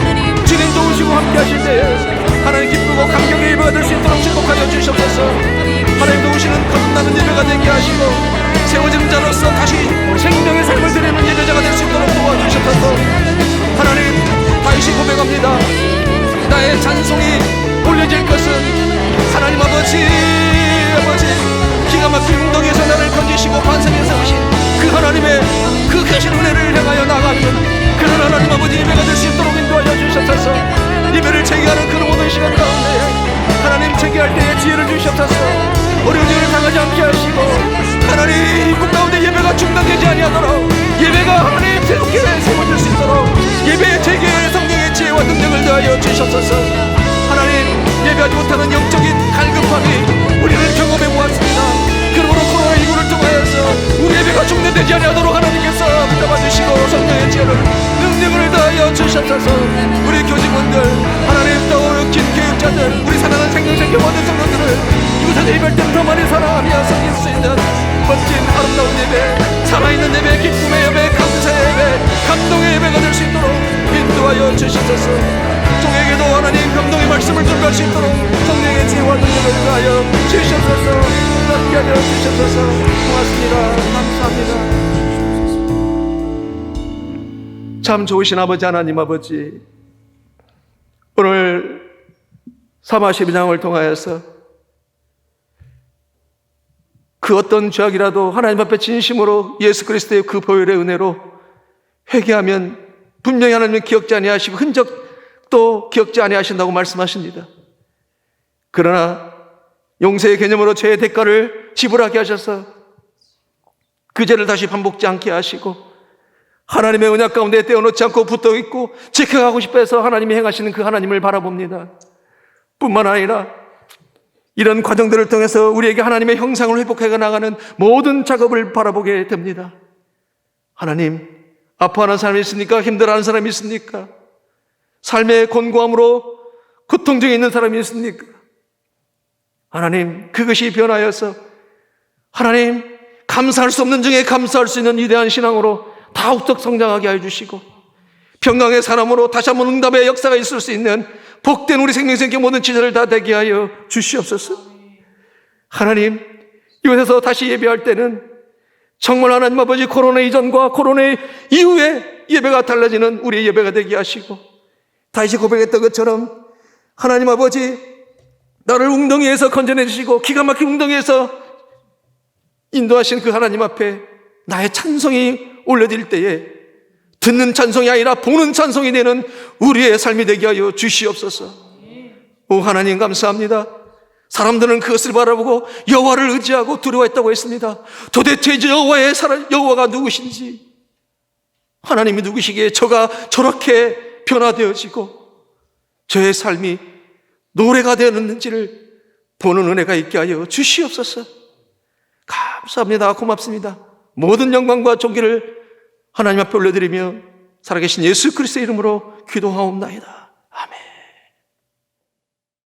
주님 도우시고 함께 하실 때에 하나님 기쁘고 감격의 예배가 될 수 있도록 축복하여 주시옵소서. 하나님 도우시는 거듭나는 예배가 되게 하시고 세워지는 자로서 다시 생명의 삶을 드리는 예배자가 될 수 있도록 도와주시옵소서. 하나님, 다시 고백합니다. 나의 찬송이 올려질 것은 하나님 아버지, 기가 막힌 웅덩이에서 나를 건지시고 반석에 세우신 그 하나님의 그 크신 은혜를 향하여 나가는 그런 하나님 아버지 예배가 될 수 있도록 인도하여 주시옵소서. 예배를 재개하는 그런 모든 시간 가운데 하나님, 재개할 때에 지혜를 주시옵소서. 어려운 일을 당하지 않게 하시고 하나님, 이국 가운데 예배가 중단되지 아니하도록 예배가 하나님 새롭게 세워질 수 있도록 예배의 재개의 성령의 지혜와 능력을 더하여 주시옵소서. 하나님, 예배하지 못하는 영적인 갈급함이 우리를 경험해 보았습니다. 그러므로 코로나19를 통하여서 우리 예배가 중단되지 아니하도록 하나님께서 붙잡아주시고 성령의 지혜를 능력을 더하여 주시옵소서. 우리 교직원들, 하나님 떠오르긴 교육자들, 우리 사랑하는 생명생명 모든 성도들을 이곳에서 예배할 때는 더 많이 사랑하며 섬길 수 있는 멋진 아름다운 예배, 살아있는 예배, 기쁨의 예배, 감사의 예배, 감동의 예배가 될 수 있도록 인도하여 주시옵소서. 종에게도 하나님 감동의 말씀을 전할 수 있도록 성령의 지혜와 능력을 더하여 주시옵소서. 함께하여 주시옵소서. 고맙습니다. 감사합니다. 참 좋으신 아버지, 하나님 아버지, 오늘 사마 12장을 통하여서 그 어떤 죄악이라도 하나님 앞에 진심으로 예수 그리스도의 그 보혈의 은혜로 회개하면 분명히 하나님은 기억지 아니하시고 흔적도 기억지 아니하신다고 말씀하십니다. 그러나 용서의 개념으로 죄의 대가를 지불하게 하셔서 그 죄를 다시 반복지 않게 하시고 하나님의 언약 가운데 떼어놓지 않고 붙어있고 지켜가고 싶어 해서 하나님이 행하시는 그 하나님을 바라봅니다. 뿐만 아니라 이런 과정들을 통해서 우리에게 하나님의 형상을 회복해 나가는 모든 작업을 바라보게 됩니다. 하나님, 아파하는 사람이 있습니까? 힘들어하는 사람이 있습니까? 삶의 곤고함으로 고통 중에 있는 사람이 있습니까? 하나님, 그것이 변하여서 하나님, 감사할 수 없는 중에 감사할 수 있는 위대한 신앙으로 더욱더 성장하게 해주시고 평강의 사람으로 다시 한번 응답의 역사가 있을 수 있는 복된 우리 생명생계 모든 지체를 다 되게 하여 주시옵소서. 하나님, 이곳에서 다시 예배할 때는 정말 하나님 아버지 코로나 이전과 코로나 이후에 예배가 달라지는 우리의 예배가 되게 하시고 다시 고백했던 것처럼 하나님 아버지 나를 웅덩이에서 건져내 주시고 기가 막힌 웅덩이에서 인도하신 그 하나님 앞에 나의 찬송이 올려질 때에 듣는 찬송이 아니라 보는 찬송이 되는 우리의 삶이 되게 하여 주시옵소서. 오 하나님 감사합니다. 사람들은 그것을 바라보고 여호와를 의지하고 두려워했다고 했습니다. 도대체 여호와가 누구신지, 하나님이 누구시기에 저가 저렇게 변화되어지고 저의 삶이 노래가 되었는지를 보는 은혜가 있게 하여 주시옵소서. 감사합니다. 고맙습니다. 모든 영광과 존귀를 하나님 앞에 올려드리며 살아계신 예수 그리스도의 이름으로 기도하옵나이다.